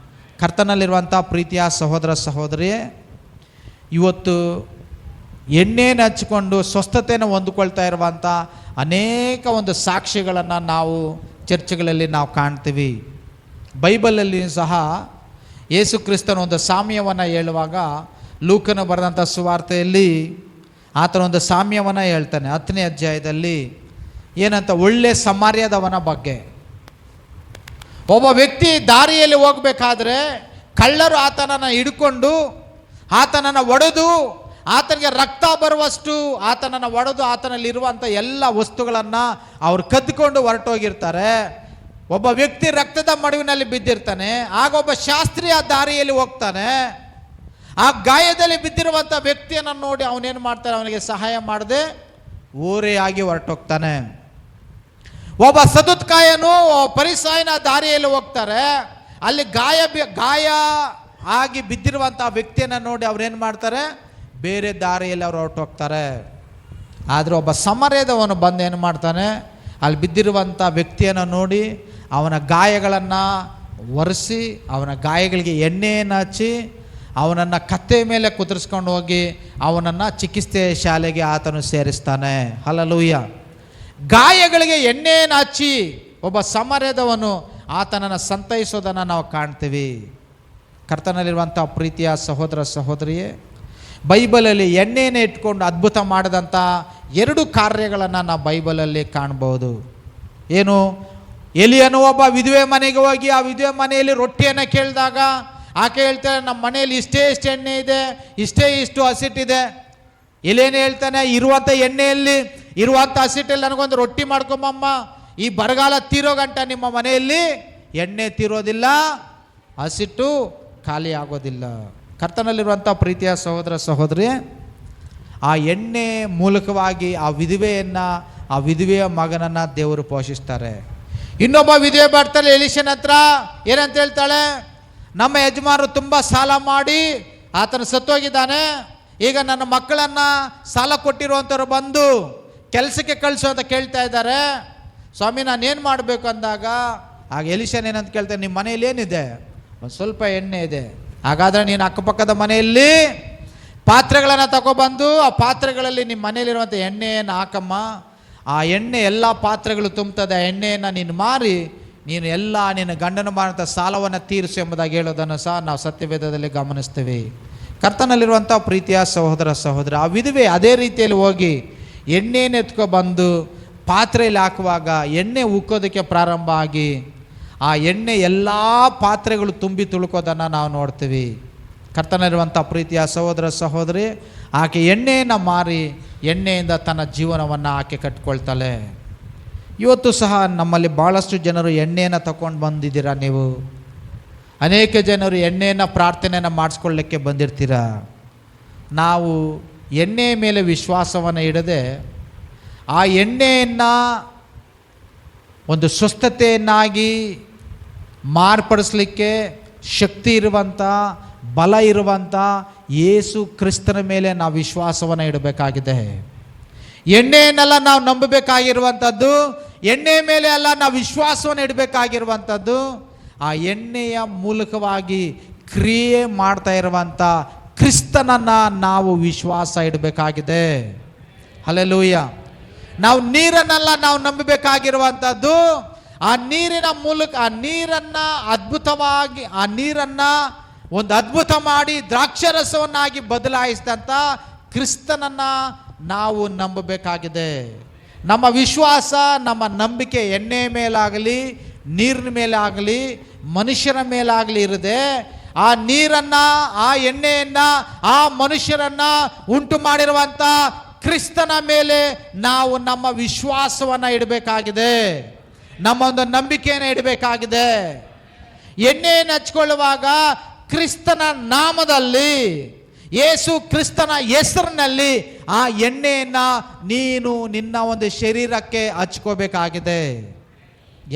ಕರ್ತನಲ್ಲಿರುವಂಥ ಪ್ರೀತಿಯ ಸಹೋದರ ಸಹೋದರಿಯೇ, ಇವತ್ತು ಎಣ್ಣೆಯನ್ನು ಹಚ್ಚಿಕೊಂಡು ಸ್ವಸ್ಥತೆಯನ್ನು ಹೊಂದಿಕೊಳ್ತಾ ಇರುವಂಥ ಅನೇಕ ಒಂದು ಸಾಕ್ಷಿಗಳನ್ನು ನಾವು ಚರ್ಚ್ಗಳಲ್ಲಿ ನಾವು ಕಾಣ್ತೀವಿ. ಬೈಬಲಲ್ಲಿ ಸಹ ಯೇಸು ಕ್ರಿಸ್ತನ ಒಂದು ಸಾಮ್ಯವನ್ನು ಹೇಳುವಾಗ, ಲೂಕನ ಬರೆದಂಥ ಸುವಾರ್ತೆಯಲ್ಲಿ ಆತನ ಒಂದು ಸಾಮ್ಯವನ್ನು ಹೇಳ್ತಾನೆ. 10ನೇ ಅಧ್ಯಾಯದಲ್ಲಿ ಏನಂತ, ಒಳ್ಳೆ ಸಮಾರ್ಯದವನ ಬಗ್ಗೆ. ಒಬ್ಬ ವ್ಯಕ್ತಿ ದಾರಿಯಲ್ಲಿ ಹೋಗಬೇಕಾದ್ರೆ ಕಳ್ಳರು ಆತನನ್ನು ಹಿಡ್ಕೊಂಡು ಆತನನ್ನು ಒಡೆದು, ಆತನಿಗೆ ರಕ್ತ ಬರುವಷ್ಟು ಆತನನ್ನು ಒಡೆದು ಆತನಲ್ಲಿರುವಂಥ ಎಲ್ಲ ವಸ್ತುಗಳನ್ನು ಅವರು ಕದ್ದುಕೊಂಡು ಹೊರಟೋಗಿರ್ತಾರೆ. ಒಬ್ಬ ವ್ಯಕ್ತಿ ರಕ್ತದ ಮಡುವಿನಲ್ಲಿ ಬಿದ್ದಿರ್ತಾನೆ. ಆಗ ಒಬ್ಬ ಶಾಸ್ತ್ರಿ ಆ ದಾರಿಯಲ್ಲಿ ಹೋಗ್ತಾನೆ. ಆ ಗಾಯದಲ್ಲಿ ಬಿದ್ದಿರುವಂಥ ವ್ಯಕ್ತಿಯನ್ನು ನೋಡಿ ಅವನೇನು ಮಾಡ್ತಾನೆ, ಅವನಿಗೆ ಸಹಾಯ ಮಾಡದೆ ಓರೆಯಾಗಿ ಹೊರಟೋಗ್ತಾನೆ. ಒಬ್ಬ ಸದುತ್ಕಾಯನು ಪರಿಸಾಯನ ದಾರಿಯಲ್ಲಿ ಹೋಗ್ತಾರೆ. ಅಲ್ಲಿ ಗಾಯ ಆಗಿ ಬಿದ್ದಿರುವಂಥ ವ್ಯಕ್ತಿಯನ್ನು ನೋಡಿ ಅವ್ರೇನು ಮಾಡ್ತಾರೆ, ಬೇರೆ ದಾರಿಯಲ್ಲಿ ಅವ್ರು ಹೊರಟೋಗ್ತಾರೆ. ಆದರೆ ಒಬ್ಬ ಸಮರ್ಯದವನು ಬಂದು ಏನು ಮಾಡ್ತಾನೆ, ಅಲ್ಲಿ ಬಿದ್ದಿರುವಂಥ ವ್ಯಕ್ತಿಯನ್ನು ನೋಡಿ ಅವನ ಗಾಯಗಳನ್ನು ಒರೆಸಿ, ಅವನ ಗಾಯಗಳಿಗೆ ಎಣ್ಣೆಯನ್ನು ಹಚ್ಚಿ, ಅವನನ್ನು ಕತ್ತೆ ಮೇಲೆ ಕುದುರಿಸ್ಕೊಂಡು ಹೋಗಿ ಅವನನ್ನು ಚಿಕಿತ್ಸೆ ಶಾಲೆಗೆ ಆತನು ಸೇರಿಸ್ತಾನೆ. ಹಲ್ಲೆಲೂಯಾ. ಗಾಯಗಳಿಗೆ ಎಣ್ಣೆಯನ್ನು ಹಚ್ಚಿ ಒಬ್ಬ ಸಮರ್ಯದವನು ಆತನನ್ನು ಸಂತೈಸೋದನ್ನು ನಾವು ಕಾಣ್ತೀವಿ. ಕರ್ತನಲ್ಲಿರುವಂಥ ಪ್ರೀತಿಯ ಸಹೋದರ ಸಹೋದರಿಯೇ, ಬೈಬಲಲ್ಲಿ ಎಣ್ಣೆಯನ್ನು ಇಟ್ಕೊಂಡು ಅದ್ಭುತ ಮಾಡಿದಂಥ 2 ಕಾರ್ಯಗಳನ್ನು ನಾವು ಬೈಬಲಲ್ಲಿ ಕಾಣ್ಬೋದು. ಏನು? ಎಲಿಯನು ಒಬ್ಬ ವಿಧವೆ ಮನೆಗೆ ಹೋಗಿ ಆ ವಿಧವೆ ಮನೆಯಲ್ಲಿ ರೊಟ್ಟಿಯನ್ನು ಕೇಳಿದಾಗ ಆಕೆ ಹೇಳ್ತಾಳೆ, ನಮ್ಮ ಮನೆಯಲ್ಲಿ ಇಷ್ಟೇ ಎಣ್ಣೆ ಇದೆ, ಇಷ್ಟು ಹಸಿಟ್ಟಿದೆ. ಎಲಿಯನು ಹೇಳ್ತಾನೆ, ಇರುವಂಥ ಎಣ್ಣೆಯಲ್ಲಿ ಇರುವಂಥ ಹಸಿಟ್ಟಲ್ಲಿ ನನಗೊಂದು ರೊಟ್ಟಿ ಮಾಡ್ಕೊಂಬಮ್ಮ, ಈ ಬರಗಾಲ ತೀರೋ ಗಂಟ ನಿಮ್ಮ ಮನೆಯಲ್ಲಿ ಎಣ್ಣೆ ತೀರೋದಿಲ್ಲ, ಹಸಿಟ್ಟು ಖಾಲಿ ಆಗೋದಿಲ್ಲ. ಕರ್ತನಲ್ಲಿರುವಂಥ ಪ್ರೀತಿಯ ಸಹೋದರ ಸಹೋದರಿ, ಆ ಎಣ್ಣೆ ಮೂಲಕವಾಗಿ ಆ ವಿಧವೆಯ ಮಗನನ್ನು ದೇವರು ಪೋಷಿಸ್ತಾರೆ. ಇನ್ನೊಬ್ಬ ವಿಧವೆ ಬರ್ತಾಳೆ ಎಲಿಷನ ಹತ್ರ. ಏನಂತ ಹೇಳ್ತಾಳೆ, ನಮ್ಮ ಯಜಮಾನರು ತುಂಬ ಸಾಲ ಮಾಡಿ ಆತನ ಸತ್ತೋಗಿದ್ದಾನೆ, ಈಗ ನನ್ನ ಮಕ್ಕಳನ್ನು ಸಾಲ ಕೊಟ್ಟಿರುವಂಥವ್ರು ಬಂದು ಕೆಲಸಕ್ಕೆ ಕಳಿಸು ಅಂತ ಕೇಳ್ತಾ ಇದ್ದಾರೆ. ಸ್ವಾಮಿ ನಾನೇನು ಮಾಡಬೇಕು ಅಂದಾಗ ಆಗ ಎಲಿಷನ್ ಏನಂತ ಕೇಳ್ತಾರೆ, ನಿಮ್ಮ ಮನೆಯಲ್ಲಿ ಏನಿದೆ? ಒಂದು ಸ್ವಲ್ಪ ಎಣ್ಣೆ ಇದೆ. ಹಾಗಾದರೆ ನೀನು ಅಕ್ಕಪಕ್ಕದ ಮನೆಯಲ್ಲಿ ಪಾತ್ರೆಗಳನ್ನು ತಗೊಬಂದು ಆ ಪಾತ್ರೆಗಳಲ್ಲಿ ನಿಮ್ಮ ಮನೆಯಲ್ಲಿರುವಂಥ ಎಣ್ಣೆಯನ್ನು ಹಾಕಮ್ಮ. ಆ ಎಣ್ಣೆ ಎಲ್ಲ ಪಾತ್ರೆಗಳು ತುಂಬುತ್ತದೆ. ಆ ಎಣ್ಣೆಯನ್ನು ನೀನು ಮಾರಿ ನೀನು ಎಲ್ಲ ನಿನ್ನ ಗಂಡನ ಮಾಡುವಂಥ ಸಾಲವನ್ನು ತೀರಿಸು ಎಂಬುದಾಗಿ ಹೇಳೋದನ್ನು ಸಹ ನಾವು ಸತ್ಯವೇದದಲ್ಲಿ ಗಮನಿಸ್ತೀವಿ. ಕರ್ತನಲ್ಲಿರುವಂಥ ಪ್ರೀತಿಯ ಸಹೋದರ ಸಹೋದರ, ಆ ವಿಧವೆ ಅದೇ ರೀತಿಯಲ್ಲಿ ಹೋಗಿ ಎಣ್ಣೆಯನ್ನು ಎತ್ಕೊಬಂದು ಪಾತ್ರೆಯಲ್ಲಿ ಹಾಕುವಾಗ ಎಣ್ಣೆ ಉಕ್ಕೋದಕ್ಕೆ ಪ್ರಾರಂಭ ಆಗಿ ಆ ಎಣ್ಣೆ ಎಲ್ಲ ಪಾತ್ರೆಗಳು ತುಂಬಿ ತುಳುಕೋದನ್ನು ನಾವು ನೋಡ್ತೀವಿ. ಕರ್ತನಲ್ಲಿರುವಂಥ ಪ್ರೀತಿಯ ಸಹೋದರ ಸಹೋದರಿ, ಆಕೆ ಎಣ್ಣೆಯನ್ನು ಮಾರಿ ಎಣ್ಣೆಯಿಂದ ತನ್ನ ಜೀವನವನ್ನು ಆಕೆ ಕಟ್ಕೊಳ್ತಾಳೆ. ಇವತ್ತು ಸಹ ನಮ್ಮಲ್ಲಿ ಭಾಳಷ್ಟು ಜನರು ಎಣ್ಣೆಯನ್ನು ತಗೊಂಡು ಬಂದಿದ್ದೀರಾ. ನೀವು ಅನೇಕ ಜನರು ಎಣ್ಣೆಯನ್ನು ಪ್ರಾರ್ಥನೆಯನ್ನು ಮಾಡಿಸ್ಕೊಳ್ಳಿಕ್ಕೆ ಬಂದಿರ್ತೀರ. ನಾವು ಎಣ್ಣೆಯ ಮೇಲೆ ವಿಶ್ವಾಸವನ್ನು ಇಡದೆ ಆ ಎಣ್ಣೆಯನ್ನು ಒಂದು ಸ್ವಸ್ಥತೆಯನ್ನಾಗಿ ಮಾರ್ಪಡಿಸಲಿಕ್ಕೆ ಶಕ್ತಿ ಇರುವಂಥ, ಬಲ ಇರುವಂಥ ಯೇಸು ಕ್ರಿಸ್ತನ ಮೇಲೆ ನಾವು ವಿಶ್ವಾಸವನ್ನು ಇಡಬೇಕಾಗಿದೆ. ಎಣ್ಣೆಯನ್ನೆಲ್ಲ ನಾವು ನಂಬಬೇಕಾಗಿರುವಂಥದ್ದು, ಎಣ್ಣೆಯ ಮೇಲೆ ಅಲ್ಲ ನಾವು ವಿಶ್ವಾಸವನ್ನು ಇಡಬೇಕಾಗಿರುವಂಥದ್ದು. ಆ ಎಣ್ಣೆಯ ಮೂಲಕವಾಗಿ ಕ್ರಿಯೆ ಮಾಡ್ತಾ ಇರುವಂಥ ಕ್ರಿಸ್ತನನ್ನು ನಾವು ವಿಶ್ವಾಸ ಇಡಬೇಕಾಗಿದೆ. ಹಲ್ಲೆಲೂಯಾ. ನಾವು ನೀರನ್ನೆಲ್ಲ ನಾವು ನಂಬಬೇಕಾಗಿರುವಂಥದ್ದು. ಆ ನೀರಿನ ಮೂಲಕ ಆ ನೀರನ್ನು ಅದ್ಭುತವಾಗಿ ಆ ನೀರನ್ನು ಒಂದು ಅದ್ಭುತ ಮಾಡಿ ದ್ರಾಕ್ಷಾರಸವನ್ನಾಗಿ ಬದಲಾಯಿಸಿದಂಥ ಕ್ರಿಸ್ತನನ್ನು ನಾವು ನಂಬಬೇಕಾಗಿದೆ. ನಮ್ಮ ವಿಶ್ವಾಸ, ನಮ್ಮ ನಂಬಿಕೆ ಎಣ್ಣೆಯ ಮೇಲಾಗಲಿ ನೀರಿನ ಮೇಲಾಗಲಿ ಮನುಷ್ಯರ ಮೇಲಾಗಲಿ ಇರದೆ ಆ ನೀರನ್ನು, ಆ ಎಣ್ಣೆಯನ್ನು, ಆ ಮನುಷ್ಯರನ್ನು ಉಂಟು ಮಾಡಿರುವಂಥ ಕ್ರಿಸ್ತನ ಮೇಲೆ ನಾವು ನಮ್ಮ ವಿಶ್ವಾಸವನ್ನು ಇಡಬೇಕಾಗಿದೆ. ನಮ್ಮ ಒಂದು ನಂಬಿಕೆಯನ್ನು ಇಡಬೇಕಾಗಿದೆ. ಎಣ್ಣೆಯನ್ನು ಹಚ್ಕೊಳ್ಳುವಾಗ ಕ್ರಿಸ್ತನ ನಾಮದಲ್ಲಿ, ಯೇಸು ಕ್ರಿಸ್ತನ ಹೆಸರಿನಲ್ಲಿ ಆ ಎಣ್ಣೆಯನ್ನು ನೀನು ನಿನ್ನ ಒಂದು ಶರೀರಕ್ಕೆ ಹಚ್ಕೋಬೇಕಾಗಿದೆ.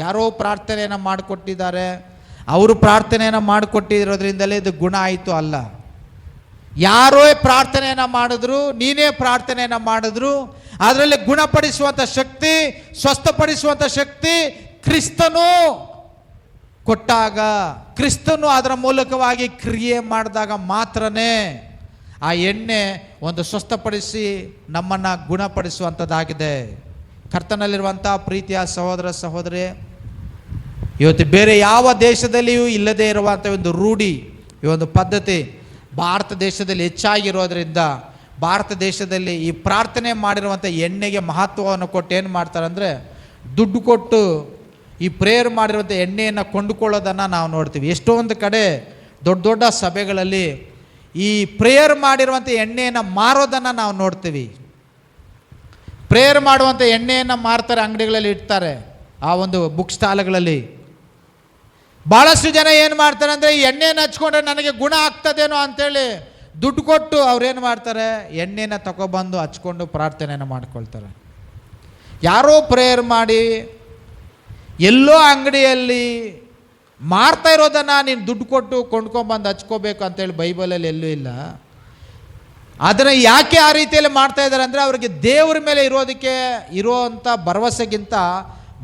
ಯಾರೋ ಪ್ರಾರ್ಥನೆಯನ್ನು ಮಾಡಿಕೊಟ್ಟಿದ್ದಾರೆ, ಅವರು ಪ್ರಾರ್ಥನೆಯನ್ನು ಮಾಡಿಕೊಟ್ಟಿರೋದ್ರಿಂದಲೇ ಇದು ಗುಣ ಆಯಿತು ಅಲ್ಲ. ಯಾರೋ ಪ್ರಾರ್ಥನೆಯನ್ನು ಮಾಡಿದ್ರು, ನೀನೇ ಪ್ರಾರ್ಥನೆಯನ್ನು ಮಾಡಿದ್ರು, ಅದರಲ್ಲಿ ಗುಣಪಡಿಸುವಂಥ ಶಕ್ತಿ, ಸ್ವಸ್ಥಪಡಿಸುವಂಥ ಶಕ್ತಿ ಕ್ರಿಸ್ತನು ಕೊಟ್ಟಾಗ, ಕ್ರಿಸ್ತನು ಅದರ ಮೂಲಕವಾಗಿ ಕ್ರಿಯೆ ಮಾಡಿದಾಗ ಮಾತ್ರನೇ ಆ ಎಣ್ಣೆ ಒಂದು ಸ್ವಸ್ಥಪಡಿಸಿ ನಮ್ಮನ್ನು ಗುಣಪಡಿಸುವಂಥದ್ದಾಗಿದೆ. ಕರ್ತನಲ್ಲಿರುವಂಥ ಪ್ರೀತಿಯ ಸಹೋದರ ಸಹೋದರಿ, ಇವತ್ತು ಬೇರೆ ಯಾವ ದೇಶದಲ್ಲಿಯೂ ಇಲ್ಲದೇ ಇರುವಂಥ ಒಂದು ರೂಢಿ, ಈ ಒಂದು ಪದ್ಧತಿ ಭಾರತ ದೇಶದಲ್ಲಿ ಹೆಚ್ಚಾಗಿರೋದ್ರಿಂದ ಭಾರತ ದೇಶದಲ್ಲಿ ಈ ಪ್ರಾರ್ಥನೆ ಮಾಡಿರುವಂಥ ಎಣ್ಣೆಗೆ ಮಹತ್ವವನ್ನು ಕೊಟ್ಟು ಏನು ಮಾಡ್ತಾರೆ ಅಂದರೆ, ದುಡ್ಡು ಕೊಟ್ಟು ಈ ಪ್ರೇಯರ್ ಮಾಡಿರುವಂಥ ಎಣ್ಣೆಯನ್ನು ಕೊಂಡುಕೊಳ್ಳೋದನ್ನು ನಾವು ನೋಡ್ತೀವಿ. ಎಷ್ಟೊಂದು ಕಡೆ ದೊಡ್ಡ ದೊಡ್ಡ ಸಭೆಗಳಲ್ಲಿ ಈ ಪ್ರೇಯರ್ ಮಾಡಿರುವಂಥ ಎಣ್ಣೆಯನ್ನು ಮಾರೋದನ್ನು ನಾವು ನೋಡ್ತೀವಿ. ಪ್ರೇಯರ್ ಮಾಡುವಂಥ ಎಣ್ಣೆಯನ್ನು ಮಾರ್ತಾರೆ, ಅಂಗಡಿಗಳಲ್ಲಿ ಇಡ್ತಾರೆ, ಆ ಒಂದು ಬುಕ್ ಸ್ಟಾಲ್ಗಳಲ್ಲಿ. ಭಾಳಷ್ಟು ಜನ ಏನು ಮಾಡ್ತಾರೆ ಅಂದರೆ, ಈ ಎಣ್ಣೆಯನ್ನು ಹಚ್ಕೊಂಡ್ರೆ ನನಗೆ ಗುಣ ಆಗ್ತದೇನೋ ಅಂಥೇಳಿ ದುಡ್ಡು ಕೊಟ್ಟು ಅವ್ರೇನು ಮಾಡ್ತಾರೆ, ಎಣ್ಣೆನ ತಗೊಬಂದು ಹಚ್ಕೊಂಡು ಪ್ರಾರ್ಥನೆಯನ್ನು ಮಾಡ್ಕೊಳ್ತಾರೆ. ಯಾರೋ ಪ್ರೇಯರ್ ಮಾಡಿ ಎಲ್ಲೋ ಅಂಗಡಿಯಲ್ಲಿ ಮಾರ್ತಾ ಇರೋದನ್ನು ನೀನು ದುಡ್ಡು ಕೊಟ್ಟು ಕೊಂಡ್ಕೊಂಬಂದು ಹಚ್ಕೋಬೇಕು ಅಂತೇಳಿ ಬೈಬಲಲ್ಲಿ ಎಲ್ಲೂ ಇಲ್ಲ. ಅದನ್ನು ಯಾಕೆ ಆ ರೀತಿಯಲ್ಲಿ ಮಾಡ್ತಾ ಇದ್ದಾರೆ ಅಂದರೆ, ಅವರಿಗೆ ದೇವ್ರ ಮೇಲೆ ಇರೋವಂಥ ಭರವಸೆಗಿಂತ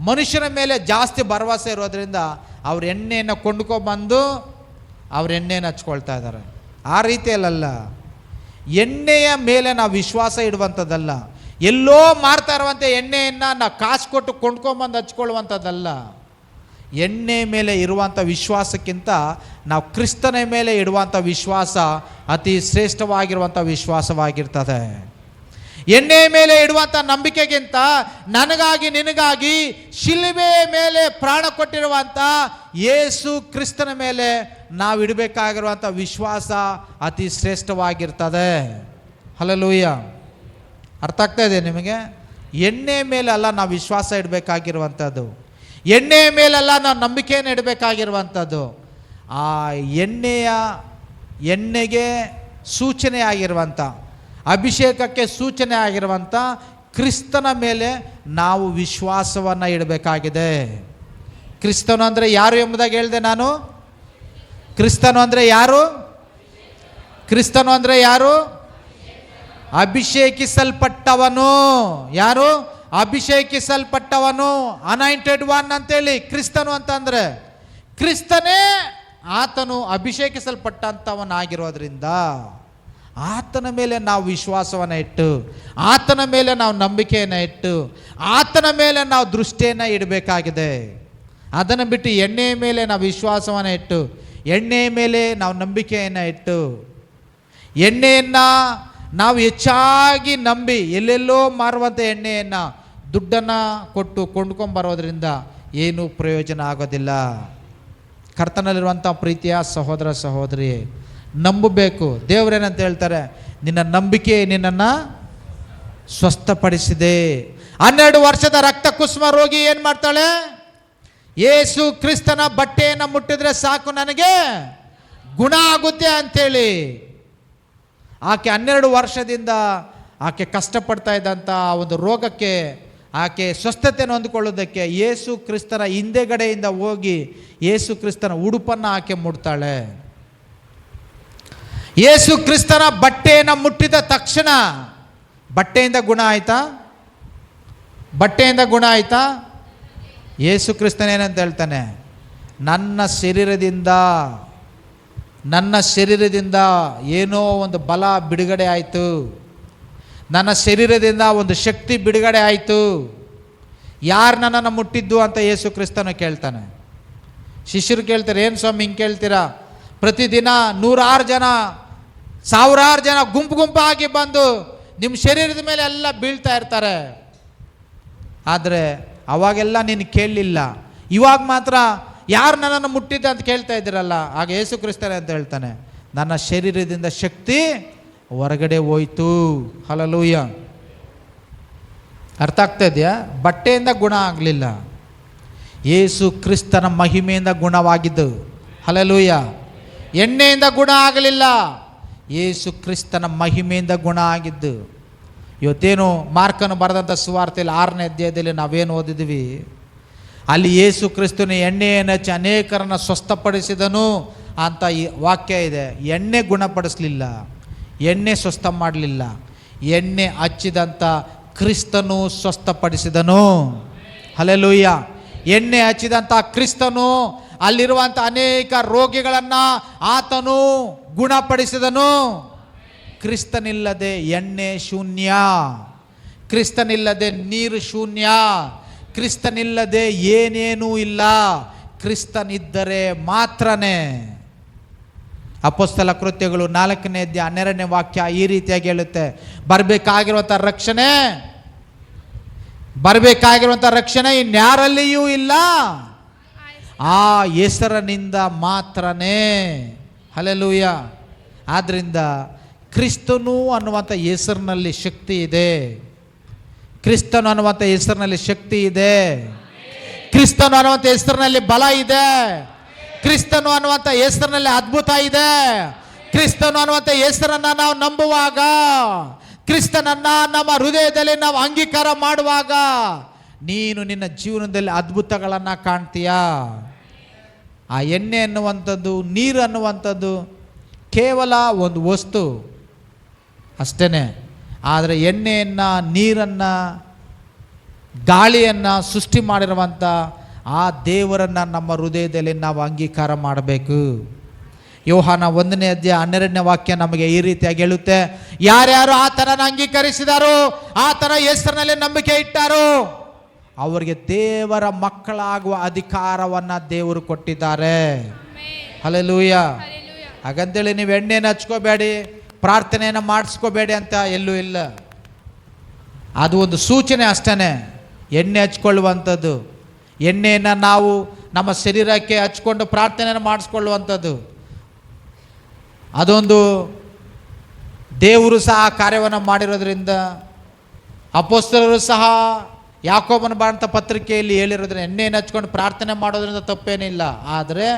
ಮನುಷ್ಯನ ಮೇಲೆ ಜಾಸ್ತಿ ಭರವಸೆ ಇರೋದ್ರಿಂದ ಅವ್ರ ಎಣ್ಣೆಯನ್ನು ಕೊಂಡ್ಕೊಂಬಂದು ಅವ್ರ ಎಣ್ಣೆಯನ್ನು ಹಚ್ಕೊಳ್ತಾ ಇದ್ದಾರೆ. ಆ ರೀತಿಯಲ್ಲ, ಎಣ್ಣೆಯ ಮೇಲೆ ನಾವು ವಿಶ್ವಾಸ ಇಡುವಂಥದ್ದಲ್ಲ. ಎಲ್ಲೋ ಮಾರ್ತಾ ಇರುವಂಥ ಎಣ್ಣೆಯನ್ನು ನಾವು ಕಾಸು ಕೊಟ್ಟು ಕೊಂಡ್ಕೊಂಬಂದು ಹಚ್ಕೊಳ್ಳುವಂಥದ್ದಲ್ಲ. ಎಣ್ಣೆ ಮೇಲೆ ಇರುವಂಥ ವಿಶ್ವಾಸಕ್ಕಿಂತ ನಾವು ಕ್ರಿಸ್ತನ ಮೇಲೆ ಇಡುವಂಥ ವಿಶ್ವಾಸ ಅತಿ ಶ್ರೇಷ್ಠವಾಗಿರುವಂಥ ವಿಶ್ವಾಸವಾಗಿರ್ತದೆ. ಎಣ್ಣೆ ಮೇಲೆ ಇಡುವಂಥ ನಂಬಿಕೆಗಿಂತ ನನಗಾಗಿ ನಿನಗಾಗಿ ಶಿಲುಬೆ ಮೇಲೆ ಪ್ರಾಣ ಕೊಟ್ಟಿರುವಂಥ ಯೇಸು ಕ್ರಿಸ್ತನ ಮೇಲೆ ನಾವು ಇಡಬೇಕಾಗಿರುವಂಥ ವಿಶ್ವಾಸ ಅತಿ ಶ್ರೇಷ್ಠವಾಗಿರ್ತದೆ. ಹಲ್ಲೆಲೂಯಾ. ಅರ್ಥ ಆಗ್ತಾ ಇದೆ ನಿಮಗೆ? ಎಣ್ಣೆ ಮೇಲೆಲ್ಲ ನಾವು ವಿಶ್ವಾಸ ಇಡಬೇಕಾಗಿರುವಂಥದ್ದು, ಎಣ್ಣೆ ಮೇಲೆಲ್ಲ ನಾವು ನಂಬಿಕೆಯನ್ನು ಇಡಬೇಕಾಗಿರುವಂಥದ್ದು. ಆ ಎಣ್ಣೆಗೆ ಸೂಚನೆ ಆಗಿರುವಂಥ, ಅಭಿಷೇಕಕ್ಕೆ ಸೂಚನೆ ಆಗಿರುವಂಥ ಕ್ರಿಸ್ತನ ಮೇಲೆ ನಾವು ವಿಶ್ವಾಸವನ್ನು ಇಡಬೇಕಾಗಿದೆ. ಕ್ರಿಸ್ತನು ಅಂದರೆ ಯಾರು ಎಂಬುದಾಗಿ ಹೇಳಿದೆ ನಾನು. ಕ್ರಿಸ್ತನು ಅಂದರೆ ಯಾರು? ಕ್ರಿಸ್ತನು ಅಂದರೆ ಯಾರು? ಅಭಿಷೇಕಿಸಲ್ಪಟ್ಟವನು. ಯಾರು? ಅಭಿಷೇಕಿಸಲ್ಪಟ್ಟವನು, ಅನಾಯಿಂಟೆಡ್ ಒನ್ ಅಂತೇಳಿ ಕ್ರಿಸ್ತನು ಅಂತಂದರೆ ಕ್ರಿಸ್ತನೇ ಆತನು ಅಭಿಷೇಕಿಸಲ್ಪಟ್ಟಂಥವನಾಗಿರೋದ್ರಿಂದ ಆತನ ಮೇಲೆ ನಾವು ವಿಶ್ವಾಸವನ್ನು ಇಟ್ಟು, ಆತನ ಮೇಲೆ ನಾವು ನಂಬಿಕೆಯನ್ನು ಇಟ್ಟು, ಆತನ ಮೇಲೆ ನಾವು ದೃಷ್ಟಿಯನ್ನು ಇಡಬೇಕಾಗಿದೆ. ಅದನ್ನು ಬಿಟ್ಟು ಎಣ್ಣೆಯ ಮೇಲೆ ನಾವು ವಿಶ್ವಾಸವನ್ನು ಇಟ್ಟು, ಎಣ್ಣೆಯ ಮೇಲೆ ನಾವು ನಂಬಿಕೆಯನ್ನು ಇಟ್ಟು, ಎಣ್ಣೆಯನ್ನು ನಾವು ಹೆಚ್ಚಾಗಿ ನಂಬಿ ಎಲ್ಲೆಲ್ಲೋ ಮಾರುವಂಥ ಎಣ್ಣೆಯನ್ನು ದುಡ್ಡನ್ನು ಕೊಟ್ಟು ಕೊಂಡ್ಕೊಂಬರೋದ್ರಿಂದ ಏನೂ ಪ್ರಯೋಜನ ಆಗೋದಿಲ್ಲ. ಕರ್ತನಲ್ಲಿರುವಂಥ ಪ್ರೀತಿಯ ಸಹೋದರ ಸಹೋದರಿ, ನಂಬಬೇಕು. ದೇವರೇನಂತ ಹೇಳ್ತಾರೆ, ನಿನ್ನ ನಂಬಿಕೆ ನಿನ್ನನ್ನು ಸ್ವಸ್ಥಪಡಿಸಿದೆ. 12 ವರ್ಷದ ರಕ್ತ ಕುಸುಮ ರೋಗಿ ಏನು ಮಾಡ್ತಾಳೆ? ಯೇಸು ಕ್ರಿಸ್ತನ ಬಟ್ಟೆಯನ್ನು ಮುಟ್ಟಿದ್ರೆ ಸಾಕು, ನನಗೆ ಗುಣ ಆಗುತ್ತೆ ಅಂಥೇಳಿ ಆಕೆ 12 ವರ್ಷದಿಂದ ಆಕೆ ಕಷ್ಟಪಡ್ತಾ ಇದ್ದಂಥ ಒಂದು ರೋಗಕ್ಕೆ ಆಕೆ ಸ್ವಸ್ಥತೆಯನ್ನು ಹೊಂದಿಕೊಳ್ಳೋದಕ್ಕೆ ಯೇಸು ಕ್ರಿಸ್ತನ ಹಿಂದೆಗಡೆಯಿಂದ ಹೋಗಿ ಯೇಸು ಕ್ರಿಸ್ತನ ಉಡುಪನ್ನು ಆಕೆ ಮುಟ್ತಾಳೆ. ಯೇಸು ಕ್ರಿಸ್ತನ ಬಟ್ಟೆಯನ್ನು ಮುಟ್ಟಿದ ತಕ್ಷಣ ಬಟ್ಟೆಯಿಂದ ಗುಣ ಆಯ್ತಾ? ಬಟ್ಟೆಯಿಂದ ಗುಣ ಆಯ್ತಾ? ಯೇಸು ಕ್ರಿಸ್ತನೇನಂತ ಹೇಳ್ತಾನೆ, ನನ್ನ ಶರೀರದಿಂದ ಏನೋ ಒಂದು ಬಲ ಬಿಡುಗಡೆ ಆಯಿತು, ನನ್ನ ಶರೀರದಿಂದ ಒಂದು ಶಕ್ತಿ ಬಿಡುಗಡೆ ಆಯಿತು. ಯಾರು ನನ್ನನ್ನು ಮುಟ್ಟಿದ್ದು ಅಂತ ಯೇಸು ಕ್ರಿಸ್ತನು ಕೇಳ್ತಾನೆ. ಶಿಷ್ಯರು ಕೇಳ್ತಾರೆ, ಏನು ಸ್ವಾಮಿ ಹಿಂಗೆ ಕೇಳ್ತೀರಾ? ಪ್ರತಿದಿನ 100 ಜನ 1000 ಜನ ಗುಂಪಾಗಿ ಬಂದು ನಿಮ್ಮ ಶರೀರದ ಮೇಲೆ ಎಲ್ಲ ಬೀಳ್ತಾ ಇರ್ತಾರೆ. ಆದರೆ ಅವಾಗೆಲ್ಲ ನೀನು ಕೇಳಲಿಲ್ಲ, ಇವಾಗ ಮಾತ್ರ ಯಾರು ನನ್ನನ್ನು ಮುಟ್ಟಿದ್ದೆ ಅಂತ ಕೇಳ್ತಾ ಇದ್ದೀರಲ್ಲ. ಆಗ ಯೇಸು ಕ್ರಿಸ್ತನೇ ಅಂತ ಹೇಳ್ತಾನೆ, ನನ್ನ ಶರೀರದಿಂದ ಶಕ್ತಿ ಹೊರಗಡೆ ಹೋಯ್ತು. ಹಲ್ಲೆಲೂಯಾ. ಅರ್ಥ ಆಗ್ತಾ ಇದೆಯಾ? ಬಟ್ಟೆಯಿಂದ ಗುಣ ಆಗಲಿಲ್ಲ, ಯೇಸು ಕ್ರಿಸ್ತನ ಮಹಿಮೆಯಿಂದ ಗುಣವಾಗಿದ್ದು. ಹಲ್ಲೆಲೂಯಾ. ಎಣ್ಣೆಯಿಂದ ಗುಣ ಆಗಲಿಲ್ಲ, ಯೇಸು ಕ್ರಿಸ್ತನ ಮಹಿಮೆಯಿಂದ ಗುಣ ಆಗಿದ್ದು. ಇವತ್ತೇನು ಮಾರ್ಕನು ಬರೆದಂಥ ಸುವಾರ್ತೆಯಲ್ಲಿ 6ನೇ ಅಧ್ಯಾಯದಲ್ಲಿ ನಾವೇನು ಓದಿದ್ವಿ, ಅಲ್ಲಿ ಯೇಸು ಕ್ರಿಸ್ತನ ಎಣ್ಣೆಯನ್ನು ಹಚ್ಚಿ ಅನೇಕರನ್ನು ಸ್ವಸ್ಥಪಡಿಸಿದನು ಅಂತ ಈ ವಾಕ್ಯ ಇದೆ. ಎಣ್ಣೆ ಗುಣಪಡಿಸಲಿಲ್ಲ, ಎಣ್ಣೆ ಸ್ವಸ್ಥ ಮಾಡಲಿಲ್ಲ, ಎಣ್ಣೆ ಹಚ್ಚಿದಂಥ ಕ್ರಿಸ್ತನು ಸ್ವಸ್ಥಪಡಿಸಿದನು. ಹಲ್ಲೆಲೂಯಾ. ಎಣ್ಣೆ ಹಚ್ಚಿದಂಥ ಕ್ರಿಸ್ತನು ಅಲ್ಲಿರುವಂಥ ಅನೇಕ ರೋಗಿಗಳನ್ನು ಆತನು ಗುಣಪಡಿಸಿದನು. ಕ್ರಿಸ್ತನಿಲ್ಲದೆ ಎಣ್ಣೆ ಶೂನ್ಯ, ಕ್ರಿಸ್ತನಿಲ್ಲದೆ ನೀರು ಶೂನ್ಯ, ಕ್ರಿಸ್ತನಿಲ್ಲದೆ ಏನೇನೂ ಇಲ್ಲ. ಕ್ರಿಸ್ತನಿದ್ದರೆ ಮಾತ್ರನೇ. ಅಪೊಸ್ತಲ ಕೃತ್ಯಗಳು 4ನೇ ಅಧ್ಯಾಯ 12ನೇ ವಾಕ್ಯ ಈ ರೀತಿಯಾಗಿ ಹೇಳುತ್ತೆ, ಬರಬೇಕಾಗಿರುವಂಥ ರಕ್ಷಣೆ ಇನ್ಯಾರಲ್ಲಿಯೂ ಇಲ್ಲ, ಆ ಹೆಸರಿನಿಂದ ಮಾತ್ರನೇ. ಹಲ್ಲೆಲೂಯಾ. ಆದ್ದರಿಂದ ಕ್ರಿಸ್ತನು ಅನ್ನುವಂಥ ಹೆಸರಿನಲ್ಲಿ ಶಕ್ತಿ ಇದೆ. ಕ್ರಿಸ್ತನು ಅನ್ನುವಂಥ ಹೆಸರಿನಲ್ಲಿ ಶಕ್ತಿ ಇದೆ. ಕ್ರಿಸ್ತನು ಅನ್ನುವಂಥ ಹೆಸರಿನಲ್ಲಿ ಬಲ ಇದೆ. ಕ್ರಿಸ್ತನು ಅನ್ನುವಂಥ ಹೆಸರಿನಲ್ಲಿ ಅದ್ಭುತ ಇದೆ. ಕ್ರಿಸ್ತನು ಅನ್ನುವಂಥ ಹೆಸರನ್ನ ನಾವು ನಂಬುವಾಗ, ಕ್ರಿಸ್ತನನ್ನ ನಮ್ಮ ಹೃದಯದಲ್ಲಿ ನಾವು ಅಂಗೀಕಾರ ಮಾಡುವಾಗ ನೀನು ನಿನ್ನ ಜೀವನದಲ್ಲಿ ಅದ್ಭುತಗಳನ್ನು ಕಾಣ್ತೀಯಾ. ಆ ಎಣ್ಣೆ ಅನ್ನುವಂಥದ್ದು, ನೀರು ಅನ್ನುವಂಥದ್ದು ಕೇವಲ ಒಂದು ವಸ್ತು ಅಷ್ಟೇ. ಆದರೆ ಎಣ್ಣೆಯನ್ನು, ನೀರನ್ನು, ಗಾಳಿಯನ್ನು ಸೃಷ್ಟಿ ಮಾಡಿರುವಂಥ ಆ ದೇವರನ್ನು ನಮ್ಮ ಹೃದಯದಲ್ಲಿ ನಾವು ಅಂಗೀಕಾರ ಮಾಡಬೇಕು. ಯೋಹಾನ 1ನೇ ಅಧ್ಯಾಯ 12ನೇ ವಾಕ್ಯ ನಮಗೆ ಈ ರೀತಿಯಾಗಿ ಹೇಳುತ್ತೆ, ಯಾರ್ಯಾರು ಆತನನ್ನು ಅಂಗೀಕರಿಸಿದಾರೋ, ಆತನ ಹೆಸರಿನಲ್ಲಿ ನಂಬಿಕೆ ಇಟ್ಟಾರೋ ಅವರಿಗೆ ದೇವರ ಮಕ್ಕಳಾಗುವ ಅಧಿಕಾರವನ್ನು ದೇವರು ಕೊಟ್ಟಿದ್ದಾರೆ. ಹಲ್ಲೆಲೂಯಾ. ಹಾಗಂತೇಳಿ ನೀವು ಎಣ್ಣೆಯನ್ನು ಹಚ್ಕೋಬೇಡಿ, ಪ್ರಾರ್ಥನೆಯನ್ನು ಮಾಡಿಸ್ಕೋಬೇಡಿ ಅಂತ ಎಲ್ಲೂ ಇಲ್ಲ. ಅದು ಒಂದು ಸೂಚನೆ ಅಷ್ಟೇ. ಎಣ್ಣೆ ಹಚ್ಕೊಳ್ಳುವಂಥದ್ದು, ಎಣ್ಣೆಯನ್ನು ನಾವು ನಮ್ಮ ಶರೀರಕ್ಕೆ ಹಚ್ಕೊಂಡು ಪ್ರಾರ್ಥನೆಯನ್ನು ಮಾಡಿಸ್ಕೊಳ್ಳುವಂಥದ್ದು, ಅದೊಂದು ದೇವರು ಸಹ ಕಾರ್ಯವನ್ನು ಮಾಡಿರೋದ್ರಿಂದ, ಅಪೊಸ್ತಲರು ಸಹ ಯಾಕೋಬನ ಬರೆದಂಥ ಪತ್ರಿಕೆಯಲ್ಲಿ ಹೇಳಿರೋದ್ರಿಂದ ಎಣ್ಣೆಯನ್ನು ಹಚ್ಕೊಂಡು ಪ್ರಾರ್ಥನೆ ಮಾಡೋದ್ರಿಂದ ತಪ್ಪೇನಿಲ್ಲ. ಆದರೆ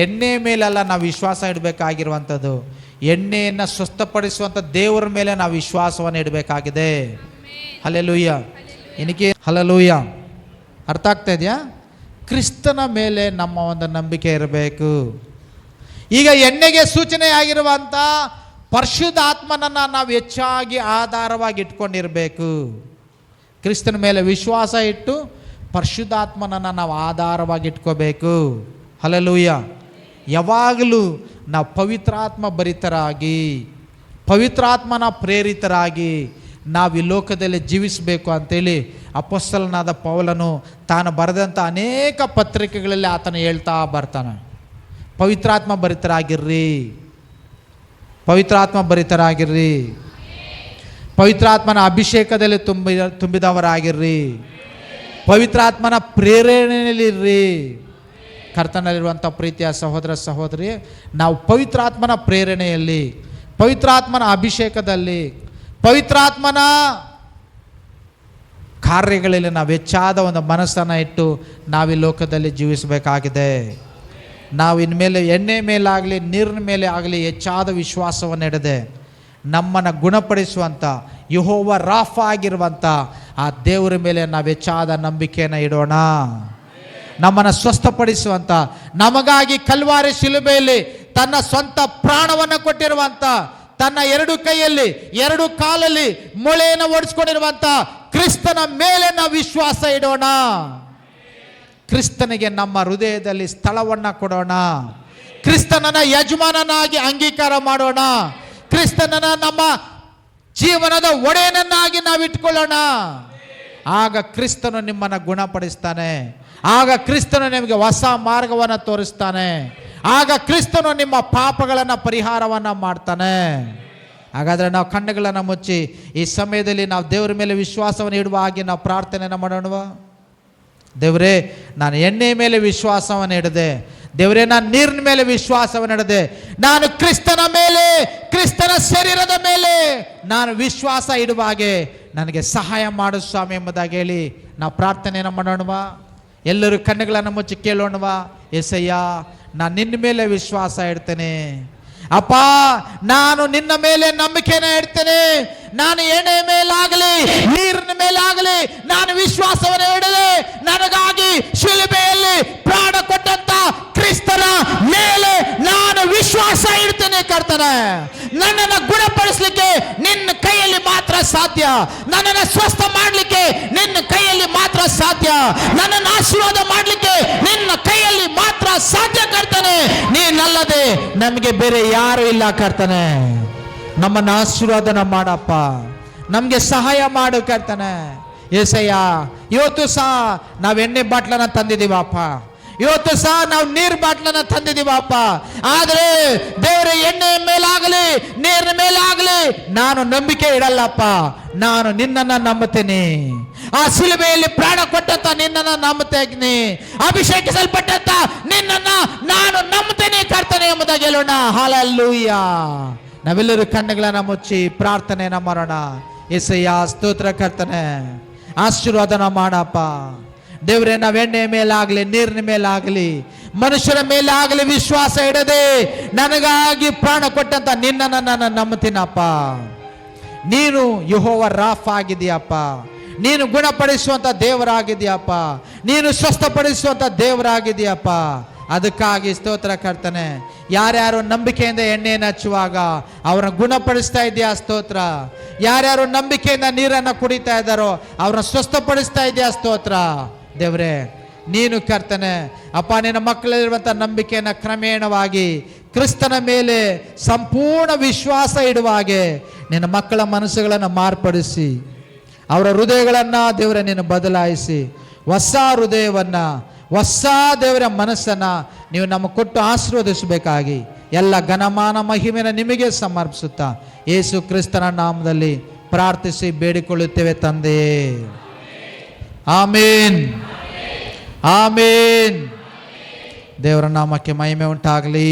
ಎಣ್ಣೆ ಮೇಲೆಲ್ಲ ನಾವು ವಿಶ್ವಾಸ ಇಡಬೇಕಾಗಿರುವಂಥದ್ದು, ಎಣ್ಣೆಯನ್ನು ಸ್ವಸ್ಥಪಡಿಸುವಂಥ ದೇವರ ಮೇಲೆ ನಾವು ವಿಶ್ವಾಸವನ್ನು ಇಡಬೇಕಾಗಿದೆ. ಹಲ್ಲೆಲೂಯಾ. ಏನಕ್ಕೆ ಹಲ್ಲೆಲೂಯಾ? ಅರ್ಥ ಆಗ್ತಾ ಇದೆಯಾ? ಕ್ರಿಸ್ತನ ಮೇಲೆ ನಮ್ಮ ಒಂದು ನಂಬಿಕೆ ಇರಬೇಕು. ಈಗ ಎಣ್ಣೆಗೆ ಸೂಚನೆಯಾಗಿರುವಂಥ ಪರಿಶುದ್ಧಾತ್ಮನನ್ನು ನಾವು ಹೆಚ್ಚಾಗಿ ಆಧಾರವಾಗಿ ಇಟ್ಕೊಂಡಿರಬೇಕು. ಕ್ರಿಸ್ತನ ಮೇಲೆ ವಿಶ್ವಾಸ ಇಟ್ಟು ಪರಿಶುದ್ಧಾತ್ಮನನ್ನು ನಾವು ಆಧಾರವಾಗಿ ಇಟ್ಕೋಬೇಕು. ಹಲ್ಲೆಲೂಯಾ. ಯಾವಾಗಲೂ ನಾವು ಪವಿತ್ರಾತ್ಮ ಭರಿತರಾಗಿ, ಪವಿತ್ರಾತ್ಮನ ಪ್ರೇರಿತರಾಗಿ ನಾವು ಈ ಲೋಕದಲ್ಲಿ ಜೀವಿಸಬೇಕು ಅಂತೇಳಿ ಅಪೊಸ್ತಲನಾದ ಪೌಲನು ತಾನು ಬರೆದಂಥ ಅನೇಕ ಪತ್ರಿಕೆಗಳಲ್ಲಿ ಆತನು ಹೇಳ್ತಾ ಬರ್ತಾನೆ. ಪವಿತ್ರಾತ್ಮ ಭರಿತರಾಗಿರ್ರಿ, ಪವಿತ್ರಾತ್ಮ ಭರಿತರಾಗಿರ್ರಿ, ಪವಿತ್ರಾತ್ಮನ ಅಭಿಷೇಕದಲ್ಲಿ ತುಂಬಿದವರಾಗಿರ್ರಿ, ಪವಿತ್ರಾತ್ಮನ ಪ್ರೇರಣೆಯಲ್ಲಿರ್ರಿ. ಕರ್ತನಲ್ಲಿರುವಂಥ ಪ್ರೀತಿಯ ಸಹೋದರ ಸಹೋದರಿ, ನಾವು ಪವಿತ್ರಾತ್ಮನ ಪ್ರೇರಣೆಯಲ್ಲಿ, ಪವಿತ್ರಾತ್ಮನ ಅಭಿಷೇಕದಲ್ಲಿ, ಪವಿತ್ರಾತ್ಮನ ಕಾರ್ಯಗಳಲ್ಲಿ ನಾವು ಹೆಚ್ಚಾದ ಒಂದು ಮನಸ್ಸನ್ನು ಇಟ್ಟು ನಾವು ಈ ಲೋಕದಲ್ಲಿ ಜೀವಿಸಬೇಕಾಗಿದೆ. ನಾವು ಇನ್ಮೇಲೆ ಎಣ್ಣೆ ಮೇಲಾಗಲಿ ನೀರಿನ ಮೇಲೆ ಆಗಲಿ ಹೆಚ್ಚಾದ ವಿಶ್ವಾಸವನ್ನು ಇಡದೆ ನಮ್ಮನ್ನು ಗುಣಪಡಿಸುವಂಥ ಯೆಹೋವ ರಾಫ ಆಗಿರುವಂಥ ಆ ದೇವರ ಮೇಲೆ ನಾವು ಹೆಚ್ಚಾದ ನಂಬಿಕೆಯನ್ನು ಇಡೋಣ. ನಮ್ಮನ್ನು ಸ್ವಸ್ಥಪಡಿಸುವಂಥ, ನಮಗಾಗಿ ಕಲ್ವಾರಿ ಶಿಲುಬೆಯಲ್ಲಿ ತನ್ನ ಸ್ವಂತ ಪ್ರಾಣವನ್ನು ಕೊಟ್ಟಿರುವಂಥ, ತನ್ನ 2 ಕೈಯಲ್ಲಿ 2 ಕಾಲಲ್ಲಿ ಮೊಳೆಯನ್ನು ಓಡಿಸ್ಕೊಂಡಿರುವಂಥ ಕ್ರಿಸ್ತನ ಮೇಲೆ ನಾವು ವಿಶ್ವಾಸ ಇಡೋಣ. ಕ್ರಿಸ್ತನಿಗೆ ನಮ್ಮ ಹೃದಯದಲ್ಲಿ ಸ್ಥಳವನ್ನು ಕೊಡೋಣ. ಕ್ರಿಸ್ತನನ್ನ ಯಜಮಾನನಾಗಿ ಅಂಗೀಕಾರ ಮಾಡೋಣ. ಕ್ರಿಸ್ತನನ್ನ ನಮ್ಮ ಜೀವನದ ಒಡೆಯನನ್ನಾಗಿ ನಾವು ಇಟ್ಕೊಳ್ಳೋಣ. ಆಗ ಕ್ರಿಸ್ತನು ನಿಮ್ಮನ್ನು ಗುಣಪಡಿಸ್ತಾನೆ. ಆಗ ಕ್ರಿಸ್ತನು ನಿಮಗೆ ಹೊಸ ಮಾರ್ಗವನ್ನು ತೋರಿಸ್ತಾನೆ. ಆಗ ಕ್ರಿಸ್ತನು ನಿಮ್ಮ ಪಾಪಗಳನ್ನು ಪರಿಹಾರವನ್ನು ಮಾಡ್ತಾನೆ. ಹಾಗಾದರೆ ನಾವು ಕಣ್ಣುಗಳನ್ನು ಮುಚ್ಚಿ ಈ ಸಮಯದಲ್ಲಿ ನಾವು ದೇವರ ಮೇಲೆ ವಿಶ್ವಾಸವನ್ನು ಇಡುವ ಹಾಗೆ ನಾವು ಪ್ರಾರ್ಥನೆಯನ್ನು ಮಾಡೋಣ. ದೇವರೇ, ನಾನು ಎಣ್ಣೆ ಮೇಲೆ ವಿಶ್ವಾಸವನ್ನು ಇಡದೆ, ದೇವರೇ ನಾನು ನೀರಿನ ಮೇಲೆ ವಿಶ್ವಾಸವನ್ನು ಇಡದೆ, ನಾನು ಕ್ರಿಸ್ತನ ಮೇಲೆ, ಕ್ರಿಸ್ತನ ಶರೀರದ ಮೇಲೆ ನಾನು ವಿಶ್ವಾಸ ಇಡುವ ಹಾಗೆ ನನಗೆ ಸಹಾಯ ಮಾಡು ಸ್ವಾಮಿ ಎಂಬುದಾಗಿ ಹೇಳಿ ನಾವು ಪ್ರಾರ್ಥನೆಯನ್ನು ಮಾಡೋಣವಾ? ಎಲ್ಲರೂ ಕಣ್ಣುಗಳನ್ನು ಮುಚ್ಚಿ ಕೇಳೋಣವಾ? యేసయ్య, ನಾನು ನಿನ್ನ ಮೇಲೆ ವಿಶ್ವಾಸ ಇಡ್ತೇನೆ ಅಪ್ಪ, ನಾನು ನಿನ್ನ ಮೇಲೆ ನಂಬಿಕೆನ ಇಡ್ತೇನೆ. ನಾನು ಎಣ್ಣೆ ಮೇಲಾಗಲಿ ನೀರಿನ ಮೇಲಾಗಲಿ ನಾನು ವಿಶ್ವಾಸವನ್ನು ಇಡದೆ, ನನಗಾಗಿ ಶಿಲುಬೆಯಲ್ಲಿ ಪ್ರಾಣ ಕೊಟ್ಟಂತ ಕ್ರಿಸ್ತನ ಮೇಲೆ ನಾನು ವಿಶ್ವಾಸ ಇಡ್ತೇನೆ. ಕರ್ತನೆ, ನನ್ನನ್ನು ಗುಣಪಡಿಸಲಿಕ್ಕೆ ನಿನ್ನ ಕೈಯಲ್ಲಿ ಮಾತ್ರ ಸಾಧ್ಯ. ನನ್ನನ್ನು ಸ್ವಸ್ಥ ಮಾಡಲಿಕ್ಕೆ ನಿನ್ನ ಕೈಯಲ್ಲಿ ಮಾತ್ರ ಸಾಧ್ಯ. ನನ್ನನ್ನು ಆಶೀರ್ವಾದ ಮಾಡಲಿಕ್ಕೆ ನಿನ್ನ ಕೈಯಲ್ಲಿ ಮಾತ್ರ ಸಾಧ್ಯ. ಕರ್ತನೆ, ನೀನಲ್ಲದೆ ನಮಗೆ ಬೇರೆ ಯಾರು ಇಲ್ಲ. ಕರ್ತನೆ, ನಮ್ಮನ್ನು ಆಶೀರ್ವಾದನ ಮಾಡಪ್ಪ, ನಮಗೆ ಸಹಾಯ ಮಾಡು. ಕರ್ತನೆ, యేసయ్య, ಇವತ್ತು ಸಹ ನಾವು ಎಣ್ಣೆ ಬಾಟ್ಲನ್ನ ತಂದಿದ್ದೀವಪ್ಪ, ಇವತ್ತು ಸಹ ನಾವು ನೀರು ಬಾಟ್ಲನ್ನ ತಂದಿದ್ದೀವಪ್ಪ. ಆದರೆ ದೇವರ ಎಣ್ಣೆ ಮೇಲಾಗಲಿ ನೀರಿನ ಮೇಲಾಗಲಿ ನಾನು ನಂಬಿಕೆ ಇಡಲ್ಲಪ್ಪ. ನಾನು ನಿನ್ನನ್ನು ನಂಬುತ್ತೇನೆ. ಆ ಶಿಲುಬೆಯಲ್ಲಿ ಪ್ರಾಣ ಕೊಟ್ಟಂತ ನಿನ್ನನ್ನು ನಂಬುತ್ತೇನೆ. ಅಭಿಷೇಕಿಸಲ್ಪಟ್ಟಂತ ನಿನ್ನನ್ನು ನಾನು ನಂಬುತ್ತೇನೆ ಕರ್ತನೆ ಎಂಬುದಾಗಿ ಹೇಳೋಣ. ಹಲ್ಲೆಲೂಯಾ. ನಾವೆಲ್ಲರೂ ಕಣ್ಣುಗಳನ್ನು ಮುಚ್ಚಿ ಪ್ರಾರ್ಥನೆಯನ್ನು ಮಾಡೋಣ. యేసయ్య, ಸ್ತೋತ್ರ ಕರ್ತನೆ, ಆಶೀರ್ವಾದನ ಮಾಡಪ್ಪ. ದೇವರೇ, ನಾವು ಎಣ್ಣೆಯ ಮೇಲಾಗಲಿ, ನೀರಿನ ಮೇಲಾಗಲಿ, ಮನುಷ್ಯರ ಮೇಲೆ ಆಗಲಿ ವಿಶ್ವಾಸ ಇಡದೆ ನನಗಾಗಿ ಪ್ರಾಣ ಕೊಟ್ಟಂತ ನಿನ್ನನ್ನು ನಾನು ನಂಬ್ತೀನಪ್ಪ. ನೀನು ಯೆಹೋವ ರಾಫ ಆಗಿದೆಯಪ್ಪ. ನೀನು ಗುಣಪಡಿಸುವಂಥ ದೇವರಾಗಿದೆಯಪ್ಪ. ನೀನು ಸ್ವಸ್ಥಪಡಿಸುವಂಥ ದೇವರಾಗಿದೆಯಪ್ಪ. ಅದಕ್ಕಾಗಿ ಸ್ತೋತ್ರ ಕರ್ತನೆ. ಯಾರ್ಯಾರು ನಂಬಿಕೆಯಿಂದ ಎಣ್ಣೆಯನ್ನು ಹಚ್ಚುವಾಗ ಅವ್ರನ್ನ ಗುಣಪಡಿಸ್ತಾ ಇದೆಯಾ ಸ್ತೋತ್ರ. ಯಾರ್ಯಾರು ನಂಬಿಕೆಯಿಂದ ನೀರನ್ನು ಕುಡಿತಾ ಇದ್ದಾರೋ ಅವ್ರನ್ನ ಸ್ವಸ್ಥಪಡಿಸ್ತಾ ಇದೆಯಾ ಸ್ತೋತ್ರ. ದೇವರೇ, ನೀನು ಕರ್ತನೆ ಅಪ್ಪ, ನಿನ್ನ ಮಕ್ಕಳಲ್ಲಿರುವಂಥ ನಂಬಿಕೆಯನ್ನು ಕ್ರಮೇಣವಾಗಿ ಕ್ರಿಸ್ತನ ಮೇಲೆ ಸಂಪೂರ್ಣ ವಿಶ್ವಾಸ ಇಡುವ ಹಾಗೆ ನಿನ್ನ ಮಕ್ಕಳ ಮನಸ್ಸುಗಳನ್ನು ಮಾರ್ಪಡಿಸಿ, ಅವರ ಹೃದಯಗಳನ್ನು ದೇವರೇ ನೀನು ಬದಲಾಯಿಸಿ, ಹೊಸ ಹೃದಯವನ್ನು, ಹೊಸ ದೇವರ ಮನಸ್ಸನ್ನು ನೀವು ನಮಗೆ ಕೊಟ್ಟು ಆಶೀರ್ವದಿಸಬೇಕಾಗಿ ಎಲ್ಲ ಘನಮಾನ ಮಹಿಮೆನ ನಿಮಗೆ ಸಮರ್ಪಿಸುತ್ತಾ ಯೇಸು ಕ್ರಿಸ್ತನ ನಾಮದಲ್ಲಿ ಪ್ರಾರ್ಥಿಸಿ ಬೇಡಿಕೊಳ್ಳುತ್ತೇವೆ ತಂದೆಯೇ. ಆಮೇನ್, ಆಮೇನ್. ದೇವರ ನಾಮಕ್ಕೆ ಮಹಿಮೆ ಉಂಟಾಗಲಿ.